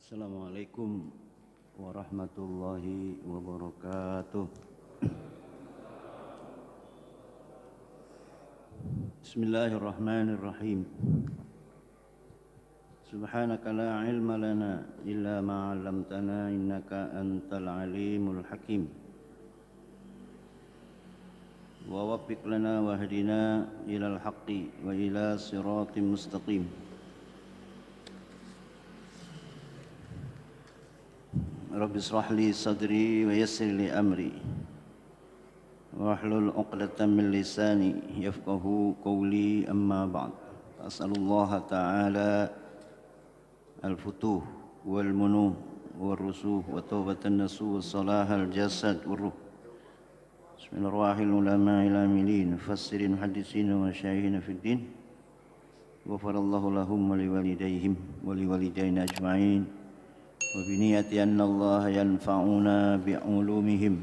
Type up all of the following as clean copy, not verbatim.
Assalamualaikum warahmatullahi wabarakatuh. Bismillahirrahmanirrahim. Subhanaka la ilma lana illa ma 'allamtana innaka antal alimul hakim. Wa waffiq lana wahdina ilal haqqi wa ila siratim mustaqim. Rabbi israh li sadri wa yassir li amri wahlul 'uqdatam min lisani yafqahu qawli amma ba'd. As'alullaha ta'ala al-futuh wal munuh wal rusuh wa tawbatan nasuh wa salahal jasad wal ruh. Bismillahirrahmanirrahim. Ulama'il amilin mufassirin muhaddisin wa masyayikhina fid din. Ghafarallahu lahum wa liwalidayhim wa liwalidayna ajma'in. وبنية أن الله ينفعنا بعلومهم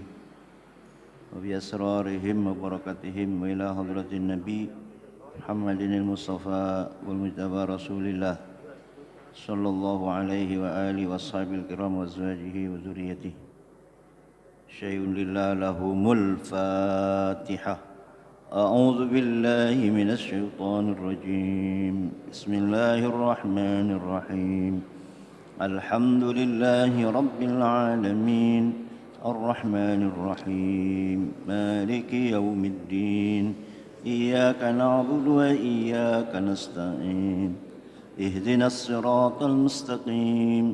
وبأسرارهم وبركاتهم وإلى حضرة النبي محمد المصطفى والمجتبى رسول الله صلى الله عليه وآله وأصحابه الكرام وأزواجه وذريته شيء لله لهم الفاتحة. أعوذ بالله من الشيطان الرجيم. بسم الله الرحمن الرحيم. الحمد لله رب العالمين الرحمن الرحيم مالك يوم الدين إياك نعبد وإياك نستعين اهدنا الصراط المستقيم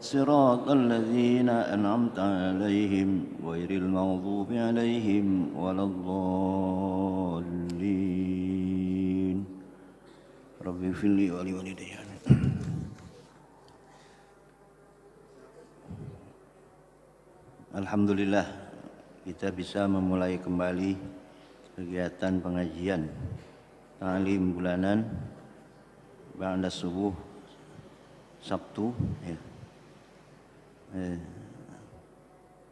صراط الذين أنعمت عليهم غير المغضوب عليهم ولا الضالين. رب اغفر لي ولوالدي. Alhamdulillah kita bisa memulai kembali kegiatan pengajian ta'lim bulanan ba'da subuh Sabtu ya.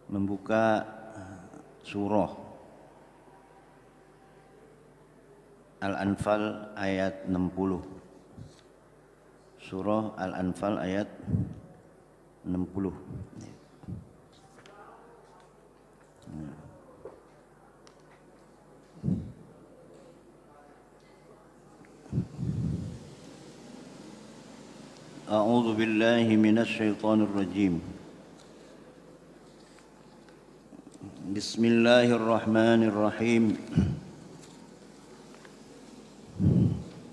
Membuka surah Al-Anfal ayat 60. Surah Al-Anfal ayat 60. A'udzu billahi minasy syaithanir rajim. Bismillahirrahmanirrahim.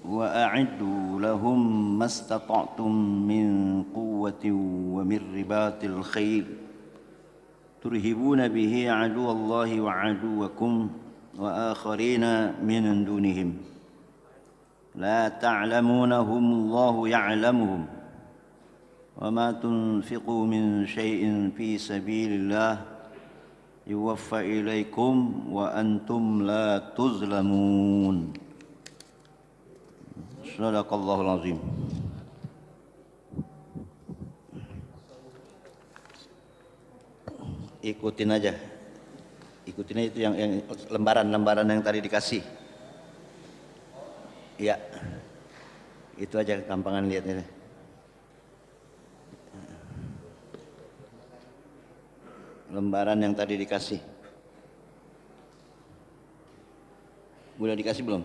Wa a'iddu lahum mastata'tum min quwwatin wa min ribatil khail turhibuna bihi aduwallahi wa aduwakum wa akharina min dunihim la ta'lamunahum Allahu ya'lamuhum wa ma tunfiqu min syai'in fi sabilillah yuwaffa ilaikum wa antum la tuzlamun. Sadaqallahul azim. Ikutin aja itu yang lembaran yang tadi dikasih ya, itu aja gampangan lihatnya. Lembaran yang tadi dikasih udah dikasih belum?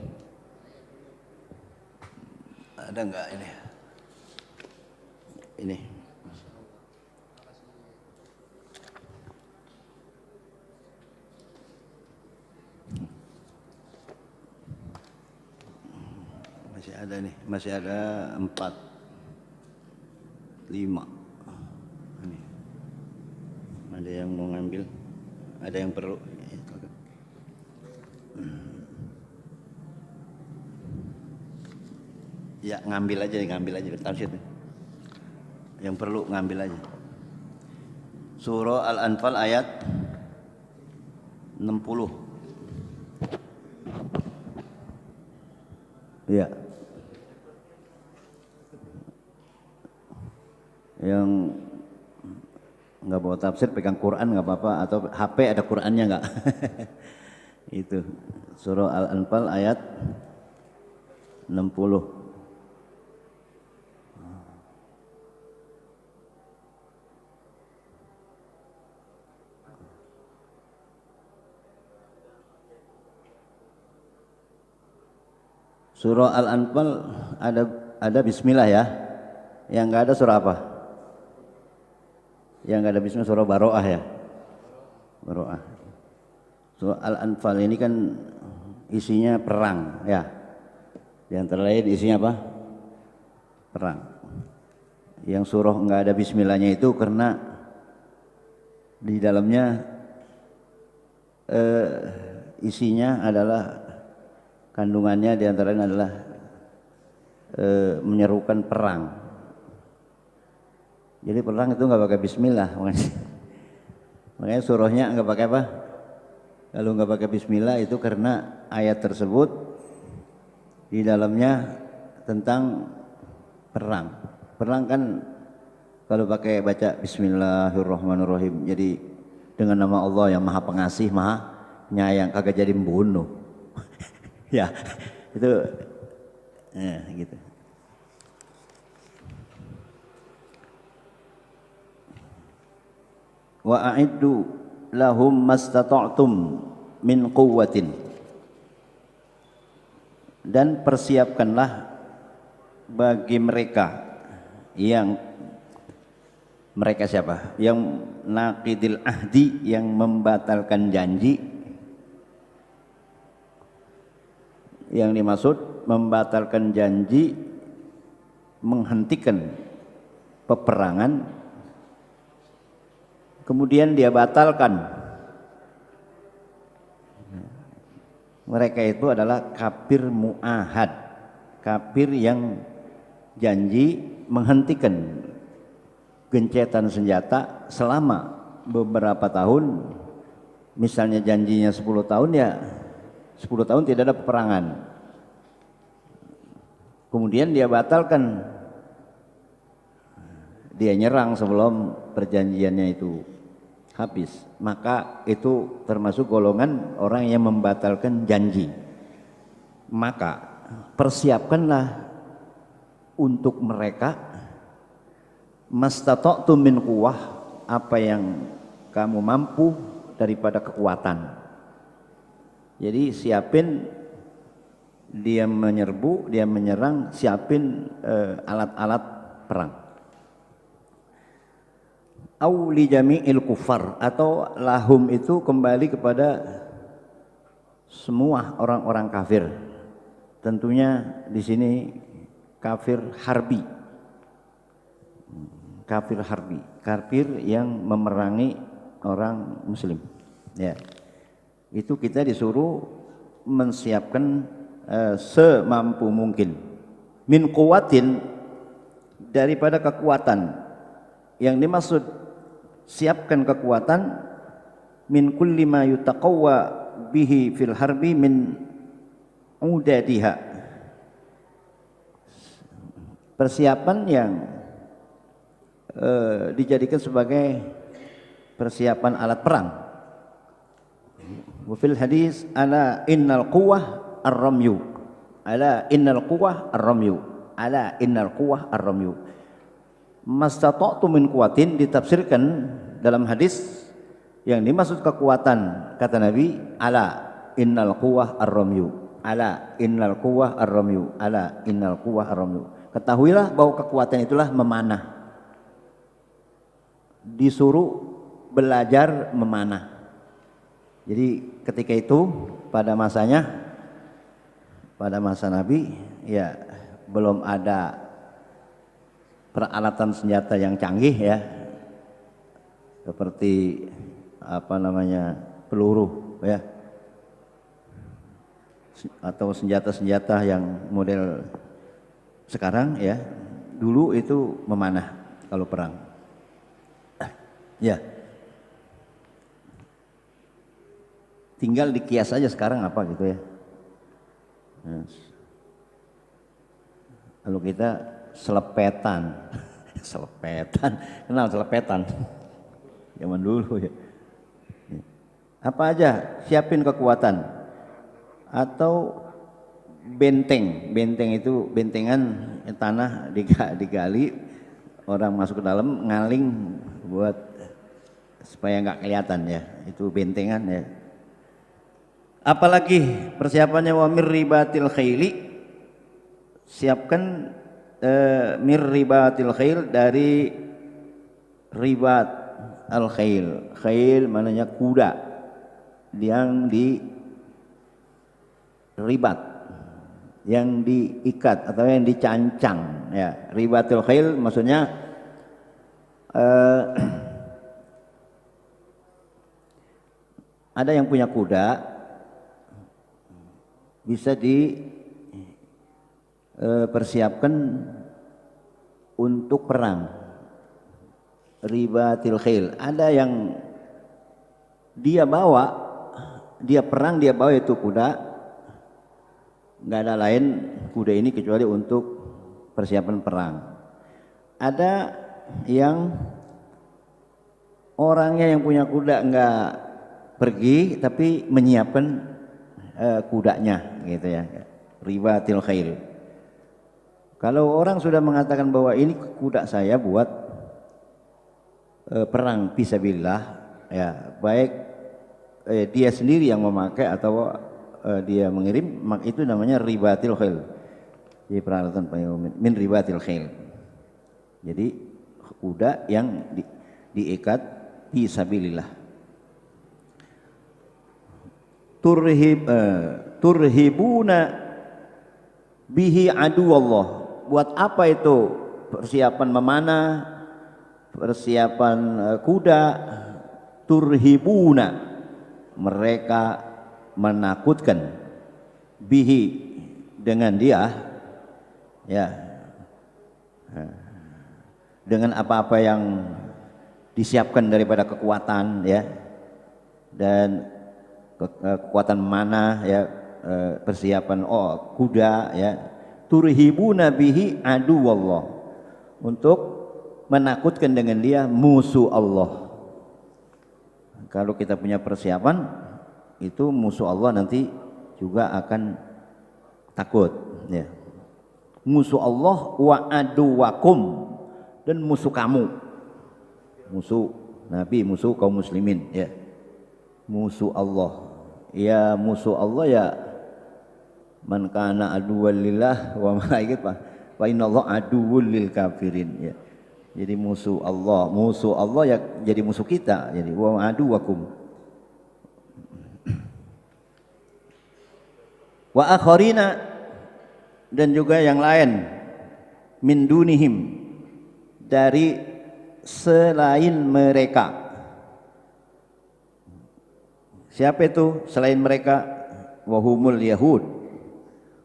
Ada enggak ini masih ada 4 5 ini. Ada yang mau ngambil, ada yang perlu ya, ngambil aja tafsir yang perlu ngambil aja. Surah Al-Anfal ayat 60 ya. Yang nggak bawa tafsir pegang Quran nggak apa-apa, atau HP ada Qurannya nggak? Itu surah Al-Anfal ayat 60. Surah Al-Anfal ada bismillah ya. Yang enggak ada surah apa? Yang enggak ada bismillah surah Baroah ya. Baroah. Surah Al-Anfal ini kan isinya perang ya. Di antara lain isinya apa? Perang. Yang surah enggak ada bismillahnya itu karena di dalamnya isinya adalah kandungannya di antaranya adalah menyerukan perang. Jadi perang itu nggak pakai bismillah, makanya surahnya nggak pakai apa? Kalau nggak pakai bismillah itu karena ayat tersebut di dalamnya tentang perang. Perang kan kalau pakai baca Bismillahirrahmanirrahim, jadi dengan nama Allah yang Maha Pengasih, Maha Penyayang, kagak jadi membunuh. Ya, itu gitu. Wa a'iddu lahum mastata'tum min quwwatin, dan persiapkanlah bagi mereka yang mereka siapa? Yang naqidil ahdi, yang membatalkan janji. Yang dimaksud membatalkan janji, menghentikan peperangan, kemudian dia batalkan. Mereka itu adalah kafir mu'ahad, kafir yang janji menghentikan gencetan senjata selama beberapa tahun. Misalnya janjinya 10 tahun, ya 10 tahun tidak ada peperangan, kemudian dia batalkan, dia nyerang sebelum perjanjiannya itu habis, maka itu termasuk golongan orang yang membatalkan janji. Maka persiapkanlah untuk mereka mastata'tum min quwwah, apa yang kamu mampu daripada kekuatan. Jadi siapin, dia menyerbu, dia menyerang, siapin alat-alat perang. Au li jami'il kufar, atau lahum itu kembali kepada semua orang-orang kafir. Tentunya di sini kafir harbi. Kafir harbi, kafir yang memerangi orang muslim. Ya. Itu kita disuruh mensiapkan semampu mungkin. Min quwwatin, daripada kekuatan. Yang dimaksud siapkan kekuatan, min kulli ma yutaqawwa bihi fil harbi min udadiha, persiapan yang dijadikan sebagai persiapan alat perang. Wa fil hadis ala innal quwwah ar-ramyu, ala innal quwwah ar-ramyu, ala innal quwwah ar-ramyu. Mastata'tu min quwwatin ditafsirkan dalam hadis, yang dimaksud kekuatan kata Nabi ala innal quwwah ar-ramyu, ala innal quwwah ar-ramyu, ala innal quwwah ar-ramyu. Ketahuilah bahwa kekuatan itulah memanah. Disuruh belajar memanah. Jadi ketika itu pada masanya, pada masa Nabi, ya belum ada peralatan senjata yang canggih ya, seperti apa namanya peluru ya, atau senjata-senjata yang model sekarang ya. Dulu itu memanah kalau perang. Ya, tinggal dikias aja sekarang apa gitu ya. Kalau kita selepetan, selepetan, kenal selepetan? Zaman dulu ya. Apa aja, siapin kekuatan. Atau benteng, benteng itu bentengan tanah digali, orang masuk ke dalam ngaling buat supaya nggak kelihatan ya, itu bentengan ya. Apalagi persiapannya wa mir ribatil khaili, siapkan mir ribatil khail, dari ribat al khail. Khail maknanya kuda yang diribat, yang diikat atau yang dicancang ya. Ribatul khail maksudnya ada yang punya kuda bisa dipersiapkan untuk perang. Ribatil khail, ada yang dia perang, dia bawa itu kuda, nggak ada lain kuda ini kecuali untuk persiapan perang. Ada yang orangnya yang punya kuda nggak pergi tapi menyiapkan kudanya gitu ya. Ribatil khail. Kalau orang sudah mengatakan bahwa ini kuda saya buat perang fisabilillah ya, baik dia sendiri yang memakai atau dia mengirim, maka itu namanya ribatil khail. Jadi peralatan min ribatil khail. Jadi kuda yang diikat fisabilillah. Turhibuna bihi aduwallah. Buat apa itu persiapan memanah, persiapan kuda? Turhibuna, mereka menakutkan, bihi dengan dia ya, dengan apa-apa yang disiapkan daripada kekuatan ya, dan kekuatan mana ya, persiapan kuda ya. Turhibuna bihi aduwallah, untuk menakutkan dengan dia musuh Allah. Kalau kita punya persiapan itu, musuh Allah nanti juga akan takut ya. Musuh Allah wa aduwakum, dan musuh kamu, musuh Nabi, musuh kaum muslimin ya. Musuh Allah ya, musuh Allah ya, man kana aduwwal lillah wa malaikatihi wa innallaha aduwwul lil kafirin ya. Jadi musuh Allah ya, jadi musuh kita, jadi wa aduwakum. Wa akharina, dan juga yang lain, min dunihim, dari selain mereka. Siapa itu selain mereka? Wahumul yahud,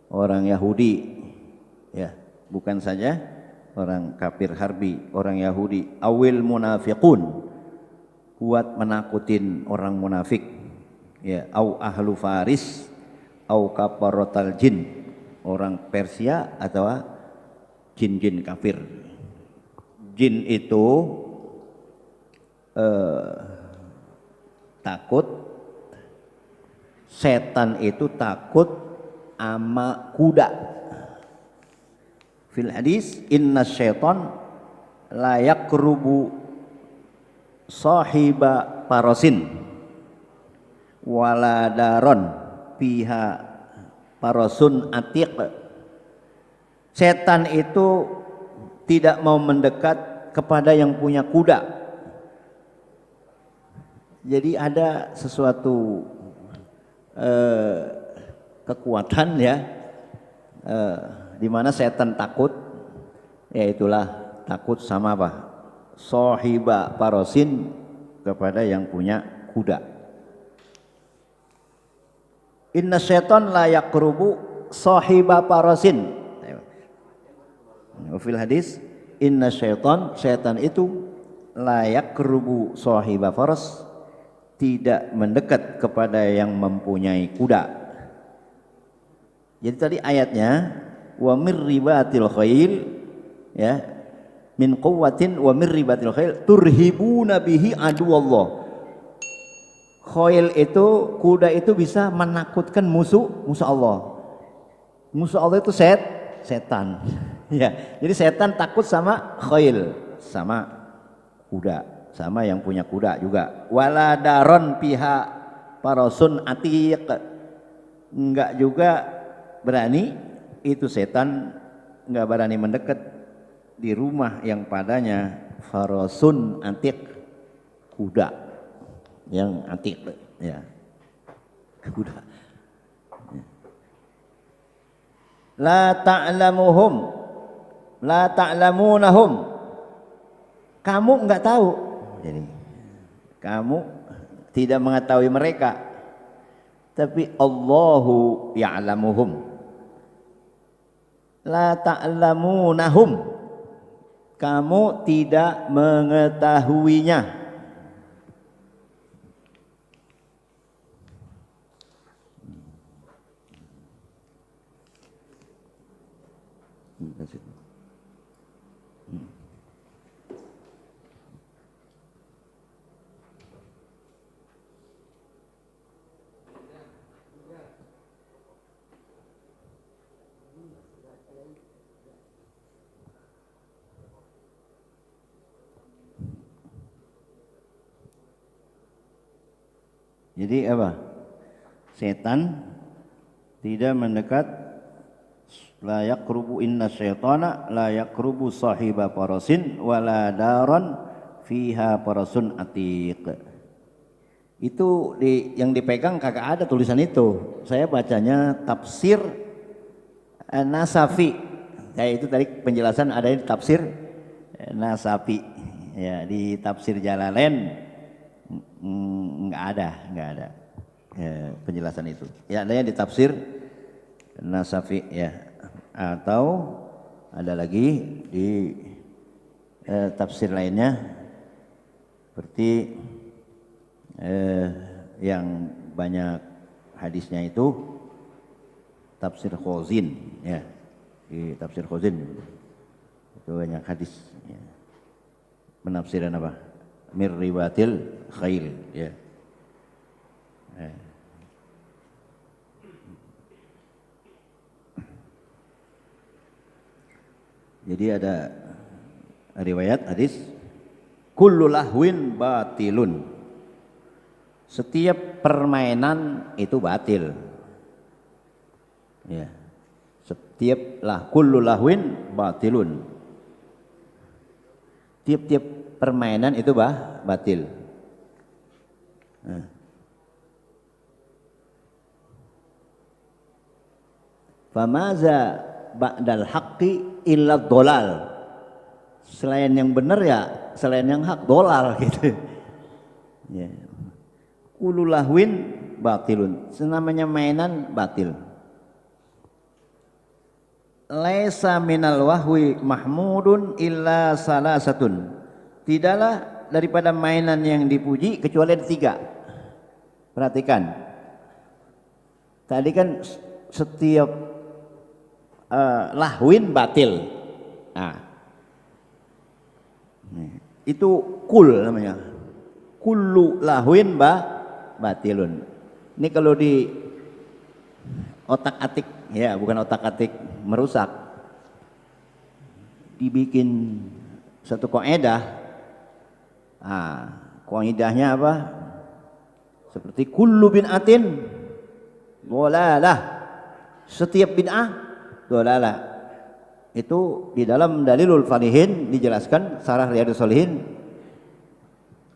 orang Yahudi ya, bukan saja orang kafir harbi, orang Yahudi. Awil munafiqun, kuat menakutin orang munafik ya. Au ahlu faris, au kafarotal jin, orang Persia atau jin-jin kafir. Jin itu takut, setan itu takut ama kuda. Fil hadis, inna syaitan la yakrubu sahiba parosin wala daron piha parosun atiq. Setan itu tidak mau mendekat kepada yang punya kuda. Jadi ada sesuatu kekuatan ya, di mana setan takut, yaitulah takut sama apa? Sahiba parosin, kepada yang punya kuda. Inna syaitan la yakrubu sahiba parosin. Fil hadis, inna syaitan, setan itu la yakrubu sahiba faras, tidak mendekat kepada yang mempunyai kuda. Jadi tadi ayatnya wa mir ribatil khail ya, min quwwatin wa mir ribatil khail turhibuna bihi aduwallah. Khail itu, kuda itu bisa menakutkan musuh Allah. Musuh Allah itu setan ya. Jadi setan takut sama khail, sama kuda, sama yang punya kuda juga. Wala daron piha parosun atiq, enggak juga berani itu setan nggak berani mendekat di rumah yang padanya farasun antik, kuda yang antik ya, kuda. La ta'lamuhum, la ta'lamunahum, kamu nggak tahu, jadi kamu tidak mengetahui mereka, tapi Allahu ya'lamuhum. La ta'lamunahum, kamu tidak mengetahuinya. Jadi apa? Setan tidak mendekat, la yaqrubu inna syaitana la yaqrubu sahiba parasin wala daran fiha parasun atiq. Itu yang dipegang kagak ada tulisan itu. Saya bacanya tafsir Nasafi. Ya itu tadi penjelasan ada di tafsir Nasafi. Ya di tafsir Jalalain nggak ada ya, penjelasan itu. Ya adanya di tafsir Nasafi ya, atau ada lagi di tafsir lainnya seperti yang banyak hadisnya itu tafsir Khazin ya, di tafsir Khazin itu banyak hadis ya. Penafsiran apa? Mir riwatil khail ya. Jadi ada riwayat hadis kullu lahwin batilun, setiap permainan itu batil ya, setiap kullu lahwin batilun, tiap-tiap permainan itu batil. Famaza ba'dal haqqi illa dolal, selain yang benar ya selain yang hak dolal gitu ya. Kullu lahwin batilun, senamanya mainan batil. Laisa minal wahwi mahmudun illa salasatun, tidaklah daripada mainan yang dipuji kecuali ada 3. Perhatikan, tadi kan setiap lahwin batil, nah, itu kul namanya, kullu lahwin batilun. Ini kalau di otak atik ya, bukan otak atik merusak, dibikin satu kaidah. Kaidahnya apa? Seperti kullu bid'atin dhalalah, setiap bid'ah dhalalah. Itu di dalam Dalilul Falihin dijelaskan, Syarah Riyadhus Shalihin,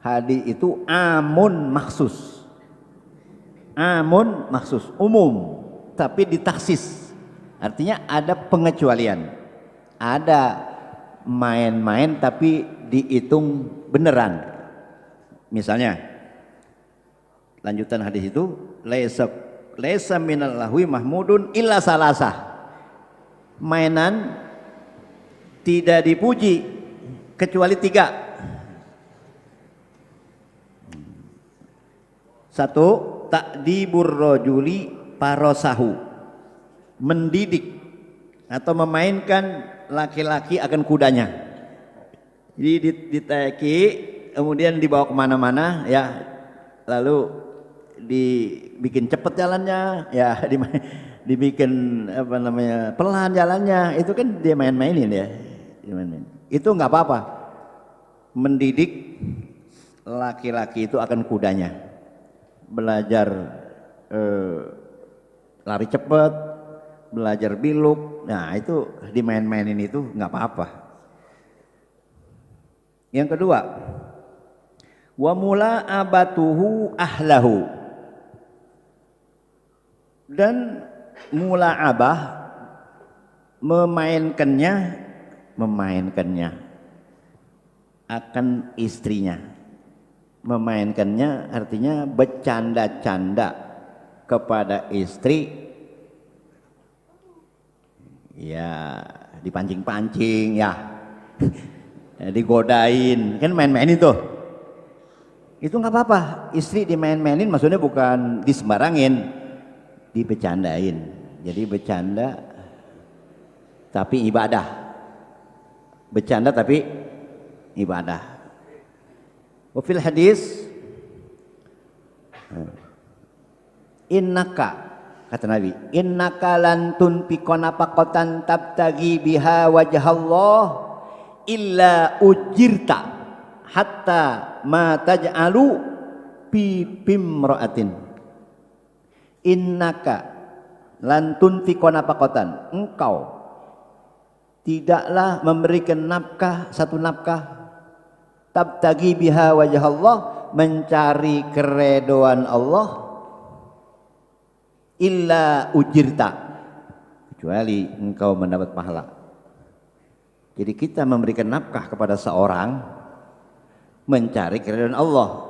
hadis itu amun maksus. Amun maksus, umum tapi ditaksis, artinya ada pengecualian, ada main-main tapi dihitung beneran. Misalnya lanjutan hadis itu laisa minal lahwi mahmudun illa salasah, mainan tidak dipuji kecuali 3. 1, takdibur rajuli parasahu, mendidik atau memainkan laki-laki akan kudanya. Jadi ditaiki kemudian dibawa kemana-mana ya, lalu dibikin cepet jalannya ya, dibikin apa namanya pelan jalannya, itu kan dia main-mainin ya, itu nggak apa-apa. Mendidik laki-laki itu akan kudanya, belajar lari cepat, belajar biluk. Nah itu dimain-mainin itu nggak apa-apa. Yang kedua, wa mula'abatuhu ahlahu, dan mula'abah memainkannya akan istrinya. Memainkannya artinya bercanda-canda kepada istri, ya dipancing-pancing ya, digodain, kan main-mainin tuh. Itu nggak apa-apa, istri dimain-mainin maksudnya bukan disembarangin, dibecandain. Jadi bercanda tapi ibadah, bercanda tapi ibadah. Wafil hadis, innaka, kata Nabi, innaka lan tunfiqu nafaqatan tabtagi biha wajhallah illa ujirta hatta ma taj'alu fi bimra'atin. Innaka lan tunfiqu nafaqatan, engkau tidaklah memberikan nafkah, satu nafkah, tabtagi biha wajah Allah, mencari keredoan Allah, illa ujirta, kecuali engkau mendapat pahala. Jadi kita memberikan nafkah kepada seorang mencari keredoan Allah,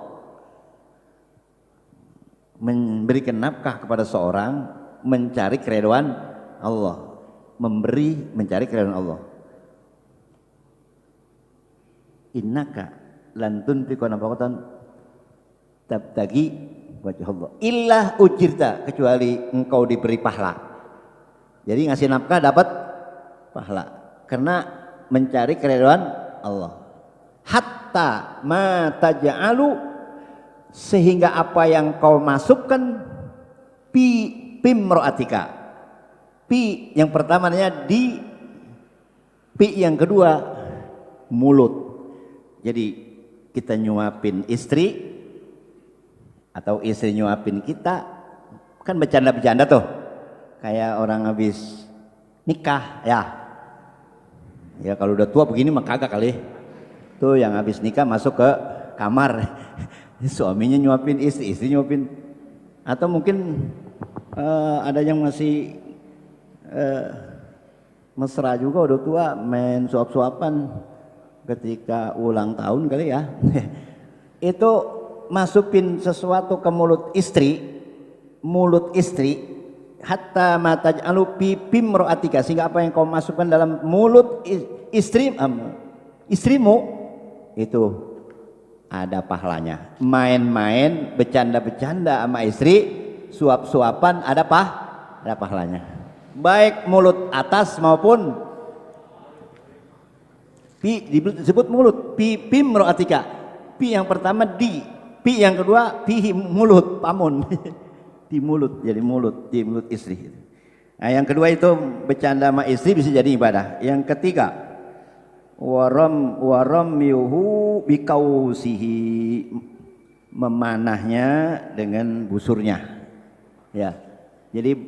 memberikan nafkah kepada seorang mencari keredoan Allah, memberi mencari keredoan Allah. Innaka lan tunfiqu nafaqatan tabtagi wajh Allah illa ujirta, kecuali engkau diberi pahala. Jadi ngasih nafkah dapat pahala karena mencari keridhaan Allah. Hatta ma taj'alu, sehingga apa yang kau masukkan, pi pimroatika, pi yang pertamanya di, pi yang kedua mulut. Jadi kita nyuapin istri atau istri nyuapin kita, kan bercanda-bercanda tuh, kayak orang habis nikah ya. Ya kalau udah tua begini mah kagak kali. Tuh yang habis nikah masuk ke kamar, suaminya nyuapin istri, istri nyuapin. Atau mungkin ada yang masih mesra juga udah tua, main suap-suapan ketika ulang tahun kali ya. Itu masukin sesuatu ke mulut istri, hatta mataj'alu fi bimra'atika, sehingga apa yang kau masukkan dalam mulut istrimu itu ada pahalanya. Main-main, bercanda-bercanda sama istri, suap-suapan, ada pahalanya. Baik mulut atas maupun pi, disebut mulut, pi bimra'atika. Pi yang pertama di, pi yang kedua pi mulut, pamun. Di mulut, jadi mulut, di mulut istri. Nah, yang kedua itu bercanda sama istri bisa jadi ibadah. Yang ketiga, waram yuhu bikausihi, memanahnya dengan busurnya. Ya, jadi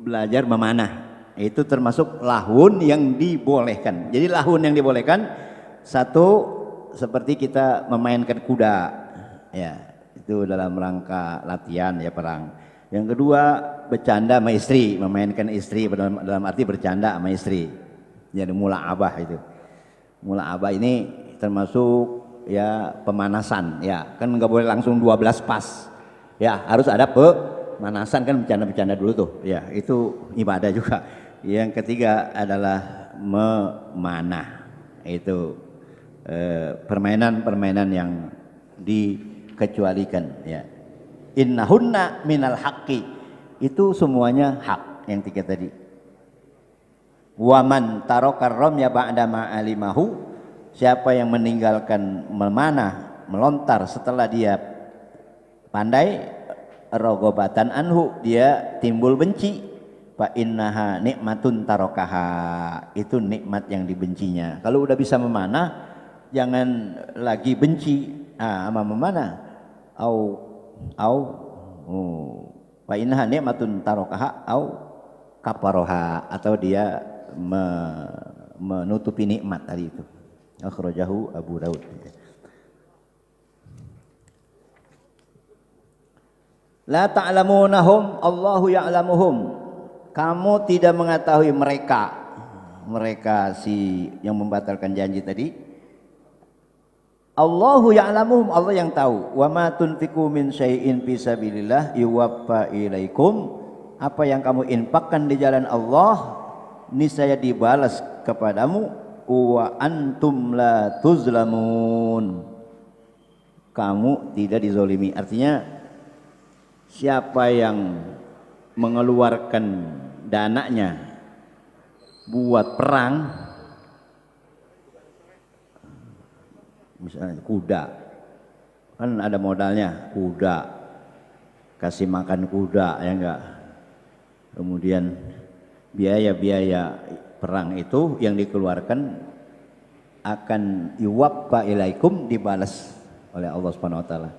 belajar memanah itu termasuk lahun yang dibolehkan. Jadi lahun yang dibolehkan, satu seperti kita memainkan kuda, ya itu dalam rangka latihan ya perang. Yang kedua bercanda sama istri, memainkan istri dalam arti bercanda sama istri. Jadi mula'abah itu. Mula'abah ini termasuk ya pemanasan ya. Kan nggak boleh langsung 12 pas. Ya, harus ada pemanasan, kan bercanda-bercanda dulu tuh. Ya, itu ibadah juga. Yang ketiga adalah memanah. Itu permainan-permainan yang dikecualikan ya. Innahunna minal haqqi, itu semuanya hak yang tiga tadi. Waman tarokar ramya ba'da ma'alimahu, siapa yang meninggalkan memanah, melontar setelah dia pandai, rogobatan anhu, dia timbul benci, fa innaha nikmatun tarokaha, itu nikmat yang dibencinya. Kalau udah bisa memanah, jangan lagi benci sama memanah. Fa innaha nikmatun tarokaha au kafaroha atau dia menutupi nikmat tadi itu. Akhrajahu Abu Daud. La ta'lamunahum Allahu ya'lamuhum. Kamu tidak mengetahui mereka. Mereka si yang membatalkan janji tadi. Allahu ya'lamuhum, Allah yang tahu. Wa ma tunfiqu min syai'in fi sabilillah yuwaffa ilaikum. Apa yang kamu infakkan di jalan Allah niscaya dibalas kepadamu. Wa antum la tuzlamun. Kamu tidak dizolimi. Artinya siapa yang mengeluarkan dananya buat perang, misalnya kuda, kan ada modalnya, kuda, kasih makan kuda, ya enggak, kemudian biaya-biaya perang itu yang dikeluarkan akan yuwaffa ilaikum, dibalas oleh Allah Subhanahu wa taala.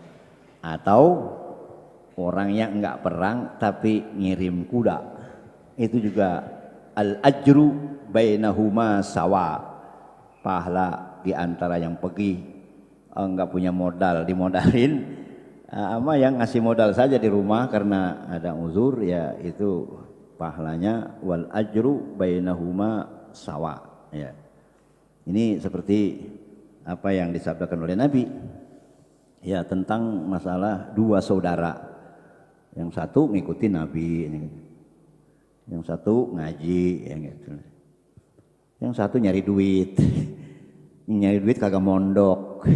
Atau orang yang enggak perang tapi ngirim kuda, itu juga al-ajru bainahuma sawa, pahala di antara yang pergi enggak punya modal dimodalin sama yang ngasih modal saja di rumah karena ada uzur, ya itu pahalanya wal ajru bainahuma sawa, ya. Ini seperti apa yang disabdakan oleh Nabi, ya, tentang masalah dua saudara, yang satu ngikutin Nabi, yang satu ngaji, ya gitu. Yang satu nyari duit, nyari duit kagak mondok,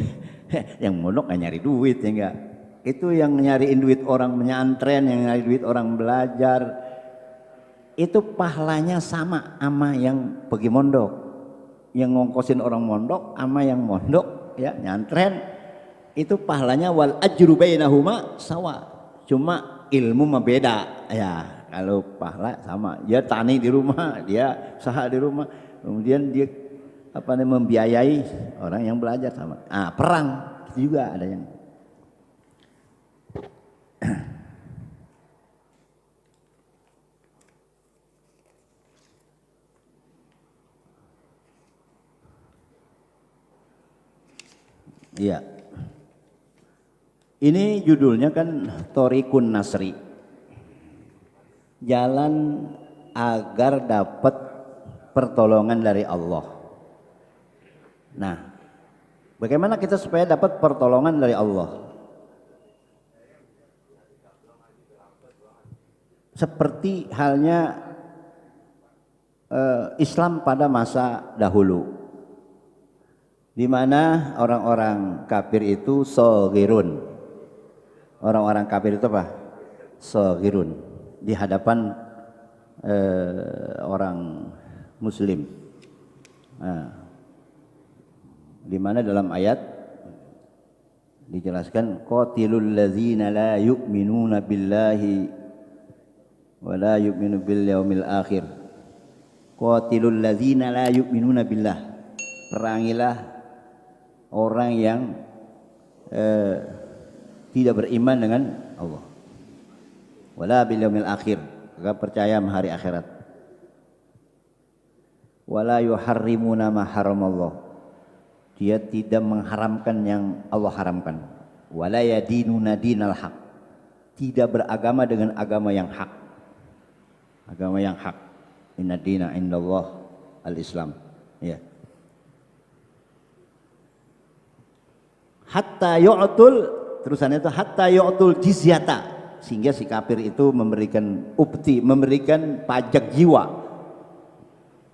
yang mondok nggak nyari duit, ya enggak. Itu yang nyariin duit orang menyantren, yang nyari duit orang belajar, itu pahalanya sama yang pergi mondok. Yang ngongkosin orang mondok sama yang mondok, ya, nyantren, itu pahalanya wal ajru bainahuma sawa. Cuma ilmu mah beda, ya. Kalau pahala sama, dia tani di rumah, dia usaha di rumah, kemudian dia membiayai orang yang belajar sama. Perang itu juga ada yang iya. Ini judulnya kan Thoriqun Nasri, jalan agar dapat pertolongan dari Allah. Nah, bagaimana kita supaya dapat pertolongan dari Allah? Seperti halnya Islam pada masa dahulu, di mana orang-orang kafir itu shagirun. Orang-orang kafir itu apa? Shagirun di hadapan orang muslim. Di mana dalam ayat dijelaskan qatilul ladzina la yu'minuna billahi wa la yu'minu bil yaumil akhir. Qatilul ladzina la yu'minuna billah. Perangilah orang yang tidak beriman dengan Allah. Wala bil yaumil akhir, enggak percaya hari akhirat. Wala yuharrimuna ma haramallah. Dia tidak mengharamkan yang Allah haramkan. Wala yadinuna dinal haq. Tidak beragama dengan agama yang hak. Agama yang hak. Inna dina indallah al-Islam. Ya. Hatta yu'tul, terusannya itu hatta yu'tul jizyata, sehingga si kafir itu memberikan upti, memberikan pajak jiwa.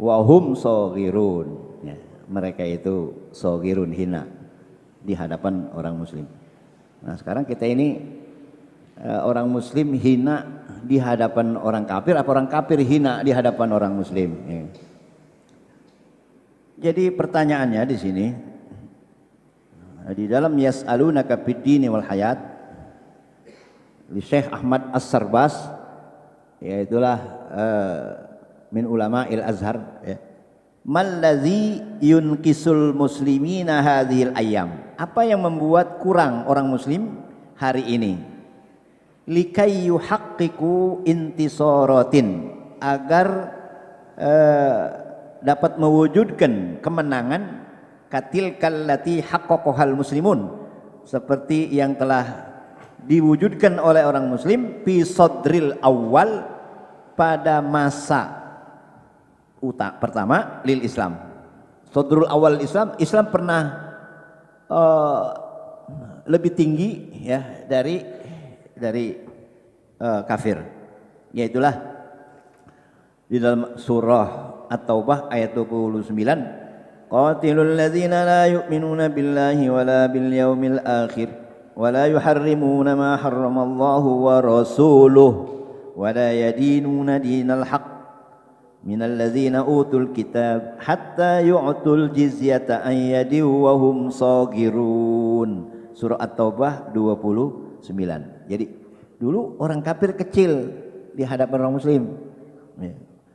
Wahum shaghirun, ya, mereka itu shaghirun, hina di hadapan orang muslim. Nah, sekarang kita ini orang muslim hina di hadapan orang kafir, apa orang kafir hina di hadapan orang muslim, ya. Jadi pertanyaannya di sini, di dalam yas'alunaka fid-dini wal hayat di Syekh Ahmad As-Sarbas, yaitulah min ulama il-Azhar, ya. Mallazi yunkisul muslimina hadhil ayyam, apa yang membuat kurang orang muslim hari ini? Likai yuhaqqiqu intisaratin, agar dapat mewujudkan kemenangan katil kallati haqqaqahal muslimun, seperti yang telah diwujudkan oleh orang muslim fi sadril awal, pada masa pertama lil Islam. Sadrul awal Islam, Islam pernah lebih tinggi ya dari kafir. Yaitulah di dalam surah At-Taubah ayat 29, qatilul ladzina la yu'minuna billahi wala bil yaumil akhir wala yuharrimuna ma harramallahu wa rasuluhu wala yadinuna dinal haqq minal ladzina utul kitab hatta yu'tul jizyata an yadin wa hum saghirun. Surah At-Taubah 29. Jadi dulu orang kafir kecil di hadapan orang muslim.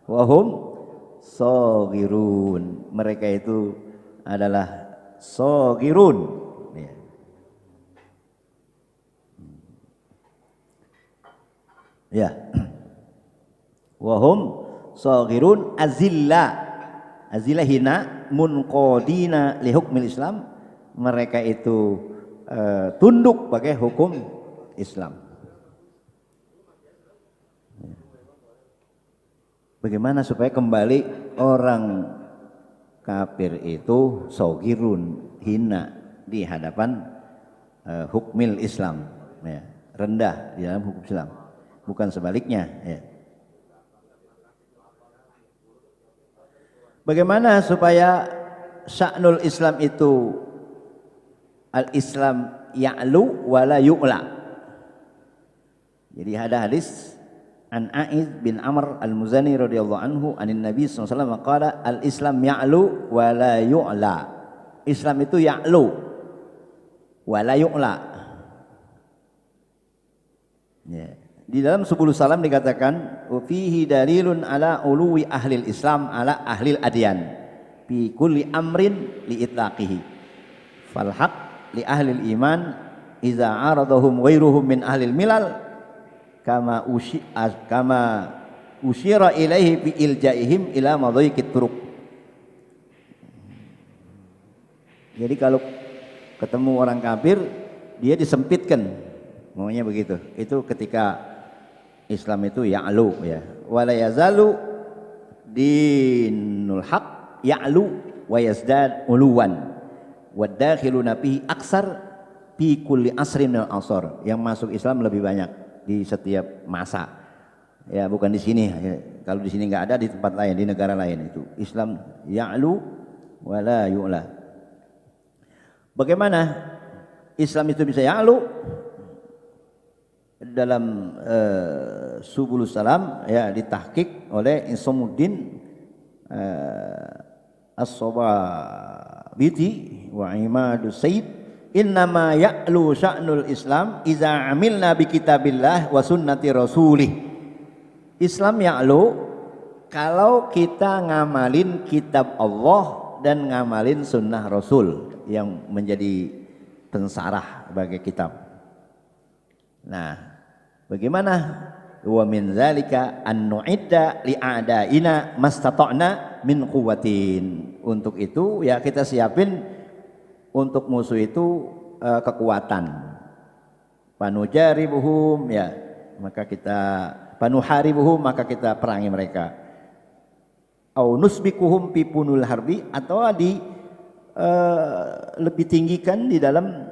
Wa hum saghirun, mereka itu adalah saghirun. Ya. Wahum saghirun azilla hina munqadina li hukmil Islam, mereka itu tunduk pakai hukum Islam. Bagaimana supaya kembali orang kafir itu saghirun, hina di hadapan hukmil Islam, ya, rendah di dalam hukum Islam, bukan sebaliknya, ya. Bagaimana supaya sya'nul Islam itu al-Islam ya'lu wa la yu'la. Jadi ada hadis an A'idh bin Amr al-Muzani radhiyallahu anhu anin Nabi sallallahu alaihi wasallam qala al-Islam ya'lu wa la yu'la. Islam itu ya'lu wa la yu'la. Ya. Di dalam Subul Salam dikatakan fihi dalilun ala uluwi ahlil Islam ala ahlil adyan fi kulli amrin li itlaqihi fal haq li ahlil iman iza aradahum ghairuhum min ahlil milal kama usyira ilaihi fi iljaihim ila madhayiqit turuq. Jadi kalau ketemu orang kafir dia disempitkan, maunya begitu. Itu ketika Islam itu ya'lu, ya. Wala yazalu dinul haq ya'lu wa yazdad uluwan wa dakhiluna fihi aksar fi kulli asrin minal asar. Yang masuk Islam lebih banyak di setiap masa. Ya, bukan di sini. Ya. Kalau di sini enggak ada, di tempat lain, di negara lain itu Islam ya'lu wa la yu'la. Bagaimana Islam itu bisa ya'lu? Dalam Subul Salam ya ditahqiq oleh Isamuddin As-Sababiti wa Imadus Sayyid, innama ya'lu sya'nul Islam iza amilna bi kitabillah wa sunnati rasulih. Islam ya'lu kalau kita ngamalin kitab Allah dan ngamalin sunnah Rasul yang menjadi pensarah bagi kitab. Nah, bagaimana? Wa min zalika an nu'idda li a'daina mastata'na min quwwatin. Untuk itu ya kita siapin untuk musuh itu kekuatan. Panujaribuhum, ya, maka kita panuharibuhum, maka kita perangi mereka. Au nusbikuhum fi punul harbi, atau lebih tinggikan di dalam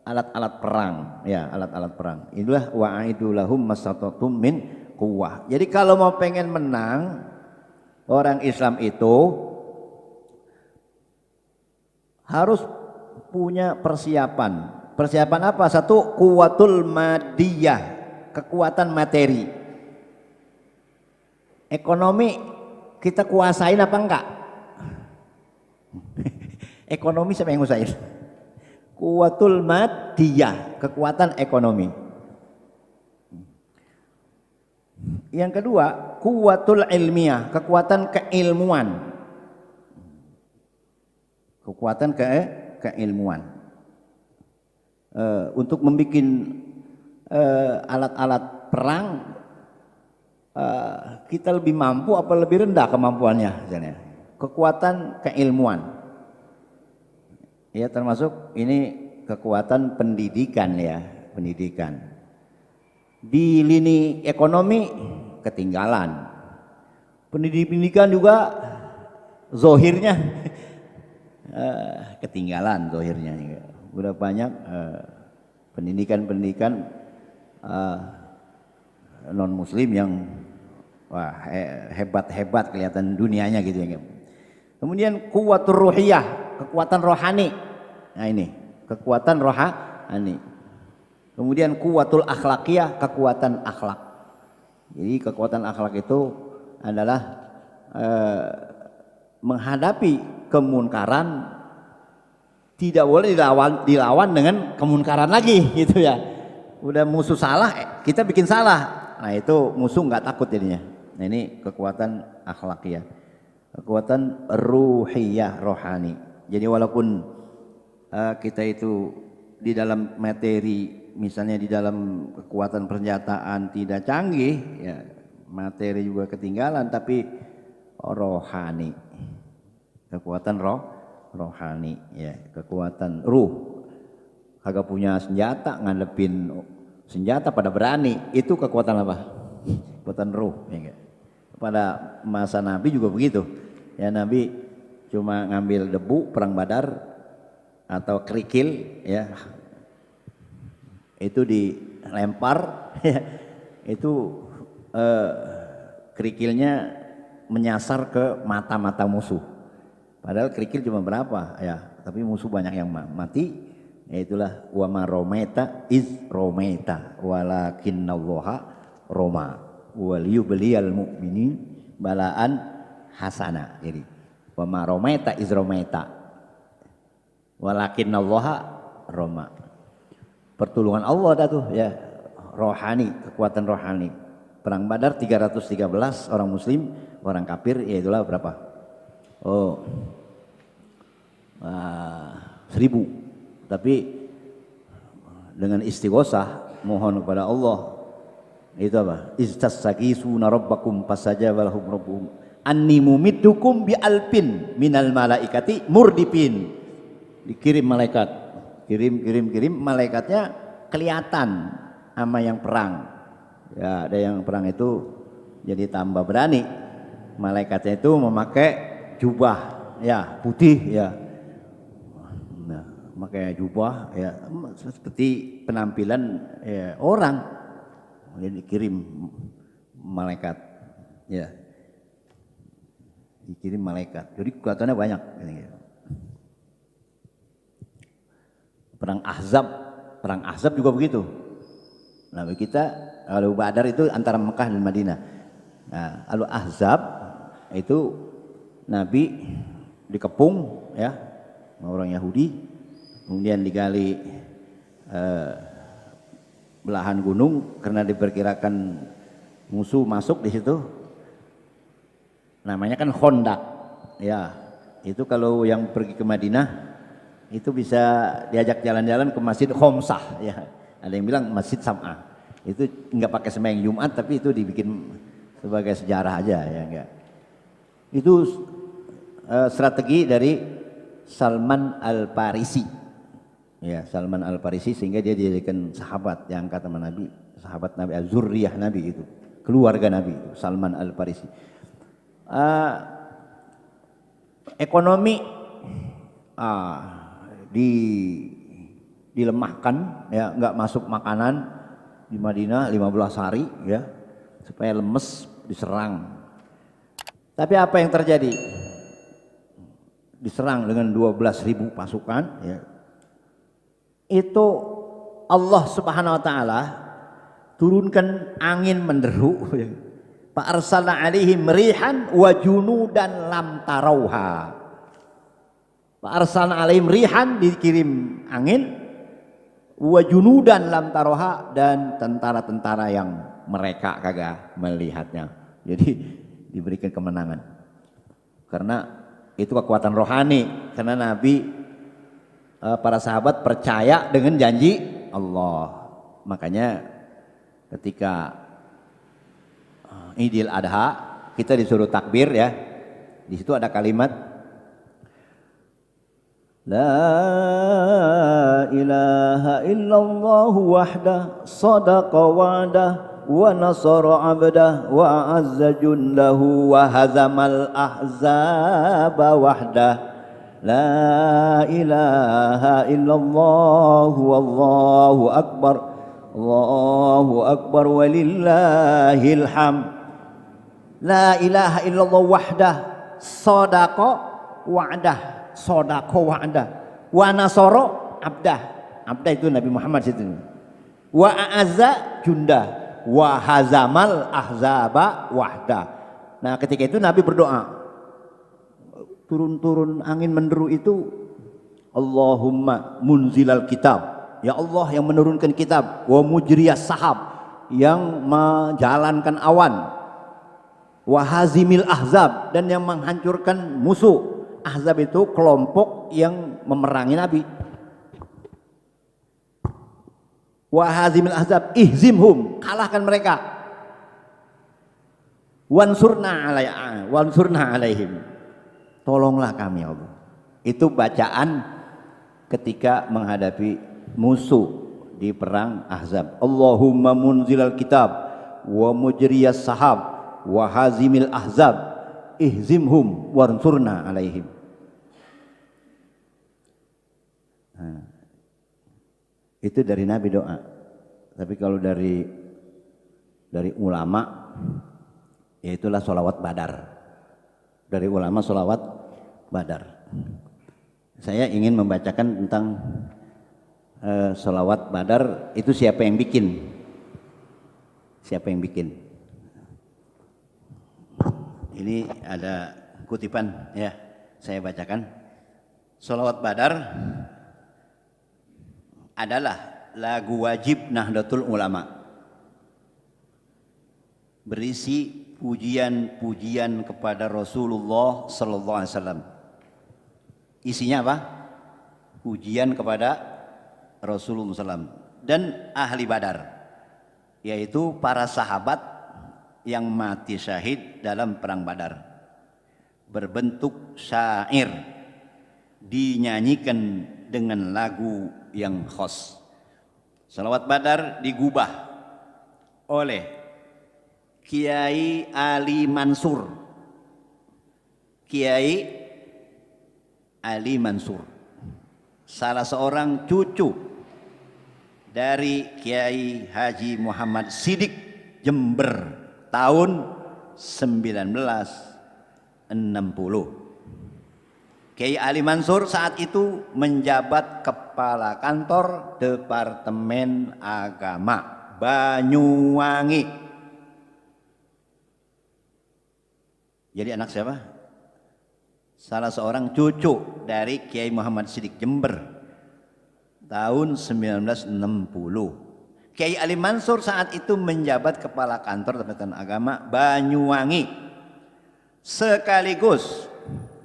alat-alat perang, ya, alat-alat perang. Itulah wa'idu lahum masatatum min quwwah. Jadi kalau mau pengen menang orang Islam itu harus punya persiapan. Persiapan apa? Satu, kuwatul madiyah, kekuatan materi. Ekonomi kita kuasain apa enggak? Ekonomi siapa yang nguasain? Kuwatul madiyah, kekuatan ekonomi. Yang kedua, kuwatul ilmiah, kekuatan keilmuan. Kekuatan keilmuan. Untuk membuat alat-alat perang kita lebih mampu apa lebih rendah kemampuannya misalnya. Kekuatan keilmuan. Ya termasuk ini kekuatan pendidikan ya, pendidikan. Di lini ekonomi ketinggalan. Pendidikan juga zohirnya ketinggalan zohirnya. Udah banyak pendidikan non muslim yang wah hebat-hebat kelihatan dunianya gitu ya. Kemudian kuwatur ruhiyah, kekuatan rohani. Nah ini, kekuatan rohani. Kemudian kuwatul akhlakiyah, kekuatan akhlak. Jadi kekuatan akhlak itu adalah menghadapi kemunkaran tidak boleh dilawan dengan kemunkaran lagi gitu ya. Udah musuh salah, kita bikin salah. Nah itu musuh nggak takut jadinya. Nah ini kekuatan akhlakiyah, kekuatan ruhiyah, rohani. Jadi walaupun kita itu di dalam materi, misalnya di dalam kekuatan persenjataan tidak canggih, ya materi juga ketinggalan, tapi rohani, kekuatan rohani, ya kekuatan ruh. Kagak punya senjata, ngadepin senjata pada berani, itu kekuatan apa? Kekuatan ruh. Ya, pada masa Nabi juga begitu. Ya Nabi cuma ngambil debu perang Badar atau kerikil, ya itu dilempar, ya, itu kerikilnya menyasar ke mata-mata musuh. Padahal kerikil cuma berapa, ya, tapi musuh banyak yang mati. Itulah wa ma romaita iz romaita walakinnallaha roma wal yubliyal mu'minin balaan hasana. Jadi wa ma romaita iz romaita walakinnallaha roma. Pertolongan Allah dah tuh ya, rohani, kekuatan rohani. Perang Badar 313 orang muslim, orang kafir ya itulah berapa? Oh, 1000. Tapi dengan istighosah mohon kepada Allah, itu apa? Istasaqisuna rabbakum fasajaba lahum rabbuhum anni mumiddukum bi alfin minal malaikati murdipin. Dikirim malaikat, kirim malaikatnya kelihatan sama yang perang. Ya, ada yang perang itu jadi tambah berani. Malaikatnya itu memakai jubah ya putih ya. Pakai jubah ya seperti penampilan ya, orang. Jadi dikirim malaikat ya, dikirim malaikat, jadi kelihatannya banyak. Perang Ahzab juga begitu. Nah kita kalau Badar itu antara Mekah dan Madinah. Nah kalau Ahzab itu Nabi dikepung ya orang Yahudi. Kemudian digali belahan gunung karena diperkirakan musuh masuk di situ. Namanya kan Khandaq. Ya, itu kalau yang pergi ke Madinah itu bisa diajak jalan-jalan ke Masjid Khomsah ya. Ada yang bilang Masjid Sam'ah. Itu enggak pakai sembahyang Jumat tapi itu dibikin sebagai sejarah aja ya enggak. Itu strategi dari Salman Al-Farisi. Ya, Salman Al-Farisi sehingga dia dijadikan sahabat yang kata Nabi, sahabat Nabi, zurriyah Nabi itu, keluarga Nabi itu, Salman Al-Farisi. Ekonomi dilemahkan ya, nggak masuk makanan di Madinah 15 hari ya, supaya lemes diserang. Tapi apa yang terjadi? Diserang dengan 12.000 pasukan ya. Itu Allah Subhanahu wa taala turunkan angin menderu. Fa arsalna alaihim rihan wa junudan lam tarauha. Fa arsalna alaihim rihan, dikirim angin, wa junudan lam tarauha, dan tentara-tentara yang mereka kagak melihatnya. Jadi diberikan kemenangan. Karena itu kekuatan rohani, karena Nabi para sahabat percaya dengan janji Allah. Makanya ketika Idul Adha, kita disuruh takbir ya. Di situ ada kalimat La ilaha illallah wahdah sadaqa wa'dah wa nasara 'abdah wa azza jundahu wa hazamal ahzaba wahdah. La ilaha illallah wallahu akbar. Allahu akbar walillahil hamd. La ilaha illallah wahdah sadaqa wa'dah, sadaqa wa'dah, wa nasara abdah. Abdah itu Nabi Muhammad situ. Wa a'azza junda wa hazamal ahzaba wahdah. Nah, ketika itu Nabi berdoa. Turun-turun angin menderu itu, Allahumma munzilal kitab. Ya Allah yang menurunkan kitab, wa mujriyas sahab, yang menjalankan awan, wa hazimil ahzab, dan yang menghancurkan musuh. Ahzab itu kelompok yang memerangi Nabi. Wa hazimil ahzab ihzimhum, kalahkan mereka. Wansurna alaihim, tolonglah kami ya Allah. Itu bacaan ketika menghadapi musuh di perang Ahzab. Allahumma munzilal kitab wa mujriyas sahab wa hazimil ahzab ihzimhum wansurna alaihim. Nah, itu dari Nabi doa. Tapi kalau dari ulama, yaitulah sholawat Badar. Dari ulama sholawat Badar. Saya ingin membacakan tentang sholawat Badar itu siapa yang bikin? Siapa yang bikin? Ini ada kutipan ya, saya bacakan. Sholawat Badar adalah lagu wajib Nahdlatul Ulama, berisi pujian-pujian kepada Rasulullah Sallallahu Alaihi Wasallam. Isinya apa? Pujian kepada Rasulullah SAW dan ahli Badar, yaitu para sahabat yang mati syahid dalam perang Badar, berbentuk syair, dinyanyikan dengan lagu yang khas. Sholawat Badar digubah oleh Kiai Ali Mansur. Kiai Ali Mansur, salah seorang cucu dari Kiai Haji Muhammad Siddiq Jember tahun 1960. Kiai Ali Mansur saat itu menjabat kepala kantor Departemen Agama Banyuwangi. Jadi anak siapa? Salah seorang cucu dari Kiai Muhammad Siddiq Jember tahun 1960. Kiai Ali Mansur saat itu menjabat kepala kantor Departemen Agama Banyuwangi, sekaligus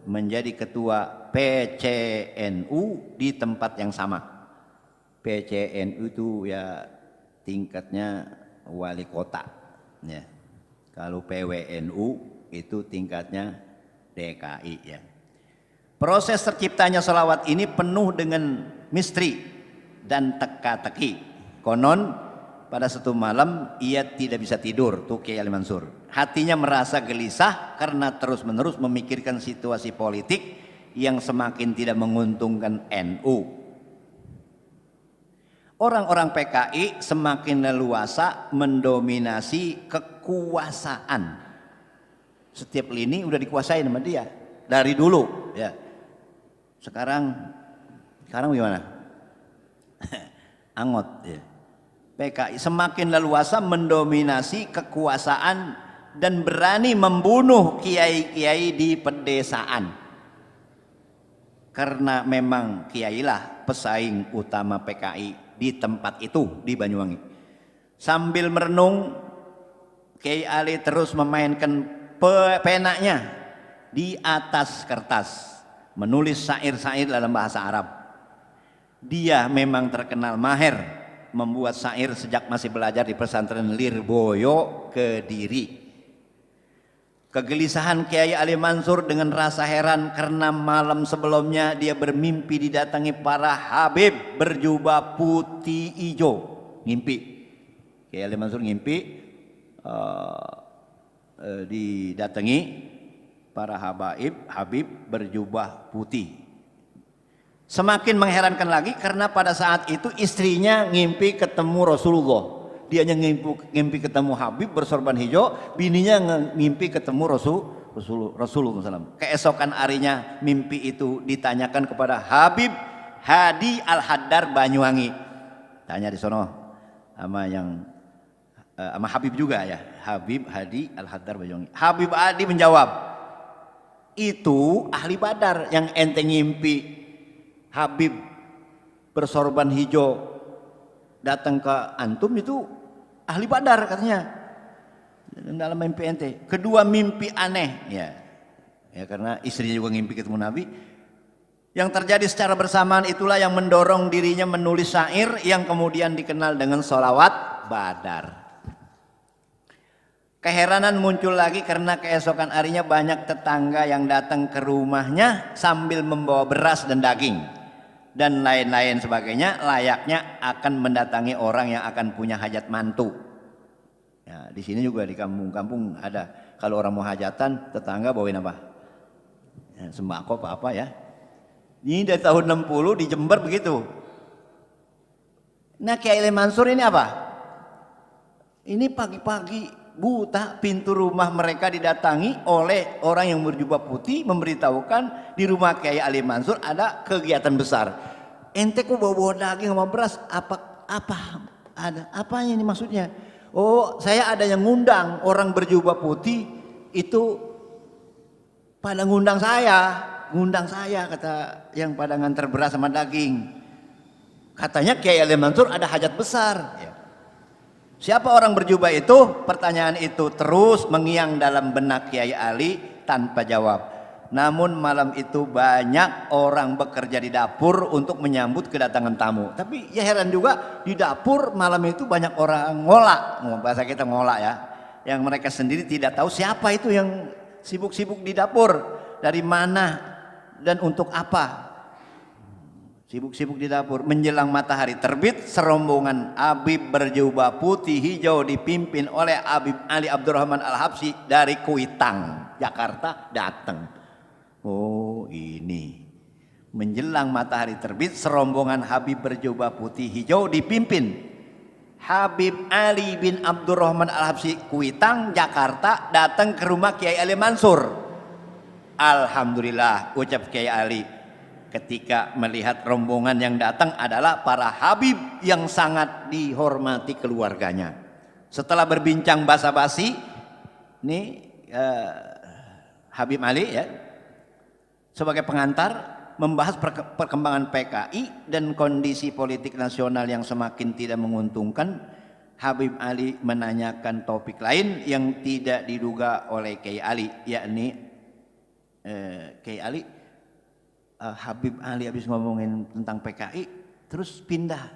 menjadi ketua PCNU di tempat yang sama. PCNU itu ya tingkatnya wali kota ya. Kalau PWNU itu tingkatnya DKI ya. Proses terciptanya sholawat ini penuh dengan misteri dan teka-teki. Konon pada satu malam ia tidak bisa tidur, tuh Kiai Ali Mansur. Hatinya merasa gelisah karena terus-menerus memikirkan situasi politik yang semakin tidak menguntungkan NU. Orang-orang PKI semakin leluasa mendominasi kekuasaan. Setiap lini udah dikuasai sama dia dari dulu ya. Sekarang gimana? Angot ya. PKI semakin leluasa mendominasi kekuasaan dan berani membunuh kiai-kiai di pedesaan. Karena memang kiailah pesaing utama PKI di tempat itu di Banyuwangi. Sambil merenung, Kiai Ali terus memainkan penanya di atas kertas, menulis syair-syair dalam bahasa Arab. Dia memang terkenal mahir membuat syair sejak masih belajar di pesantren Lirboyo, Kediri. Kegelisahan Kiai Ali Mansur dengan rasa heran karena malam sebelumnya dia bermimpi didatangi para habib berjubah putih hijau. Ngimpi. Kiai Ali Mansur ngimpi didatangi para habib berjubah putih. Semakin mengherankan lagi karena pada saat itu istrinya ngimpi ketemu Rasulullah. Dianya ngimpi ketemu Habib bersorban hijau, bininya ngimpi ketemu Rasulullah SAW. Keesokan harinya mimpi itu ditanyakan kepada Habib Hadi Al-Haddar Banyuwangi. Tanya di sono sama Habib juga ya, Habib Hadi Al-Haddar Banyuwangi. Habib Hadi menjawab, itu ahli Badar yang ente ngimpi. Habib bersorban hijau datang ke antum itu ahli Badar katanya dalam mimpi ente. Kedua mimpi aneh ya karena istrinya juga ngimpi ketemu Nabi. Yang terjadi secara bersamaan itulah yang mendorong dirinya menulis syair yang kemudian dikenal dengan sholawat Badar. Keheranan muncul lagi karena keesokan harinya banyak tetangga yang datang ke rumahnya sambil membawa beras dan daging dan lain-lain sebagainya, layaknya akan mendatangi orang yang akan punya hajat mantu. Ya, di sini juga di kampung-kampung ada, kalau orang mau hajatan tetangga bawain apa? Ya, sembako apa ya. Ini dari tahun 60 di Jember begitu. Nah, Kiai Ali Mansur ini apa? Ini pagi-pagi buta pintu rumah mereka didatangi oleh orang yang berjubah putih memberitahukan di rumah Kiai Ali Mansur ada kegiatan besar. Ente kok bawa daging sama beras? Apanya ini maksudnya? Oh, saya ada yang ngundang orang berjubah putih itu pada ngundang saya kata yang pada nganter beras sama daging. Katanya Kiai Ali Mansur ada hajat besar. Ya. Siapa orang berjubah itu? Pertanyaan itu terus mengiang dalam benak Kiai Ali tanpa jawab. Namun malam itu banyak orang bekerja di dapur untuk menyambut kedatangan tamu. Tapi ya heran juga di dapur malam itu banyak orang ngolak. Bahasa kita ngolak ya. Yang mereka sendiri tidak tahu siapa itu yang sibuk-sibuk di dapur. Dari mana dan untuk apa. Sibuk-sibuk di dapur. Menjelang matahari terbit, serombongan habib berjubah putih hijau dipimpin oleh Habib Ali Abdurrahman Al-Habsyi dari Kuitang, Jakarta datang. Oh ini. Menjelang matahari terbit, serombongan habib berjubah putih hijau dipimpin Habib Ali bin Abdurrahman Al-Habsyi Kuitang, Jakarta datang ke rumah Kiai Ali Mansur. Alhamdulillah, ucap Kiai Ali ketika melihat rombongan yang datang adalah para habib yang sangat dihormati keluarganya. Setelah berbincang basa-basi, nih Habib Ali ya sebagai pengantar membahas perkembangan PKI dan kondisi politik nasional yang semakin tidak menguntungkan, Habib Ali menanyakan topik lain yang tidak diduga oleh Kiai Ali, yakni Kiai Ali, Habib Ali habis ngomongin tentang PKI terus pindah,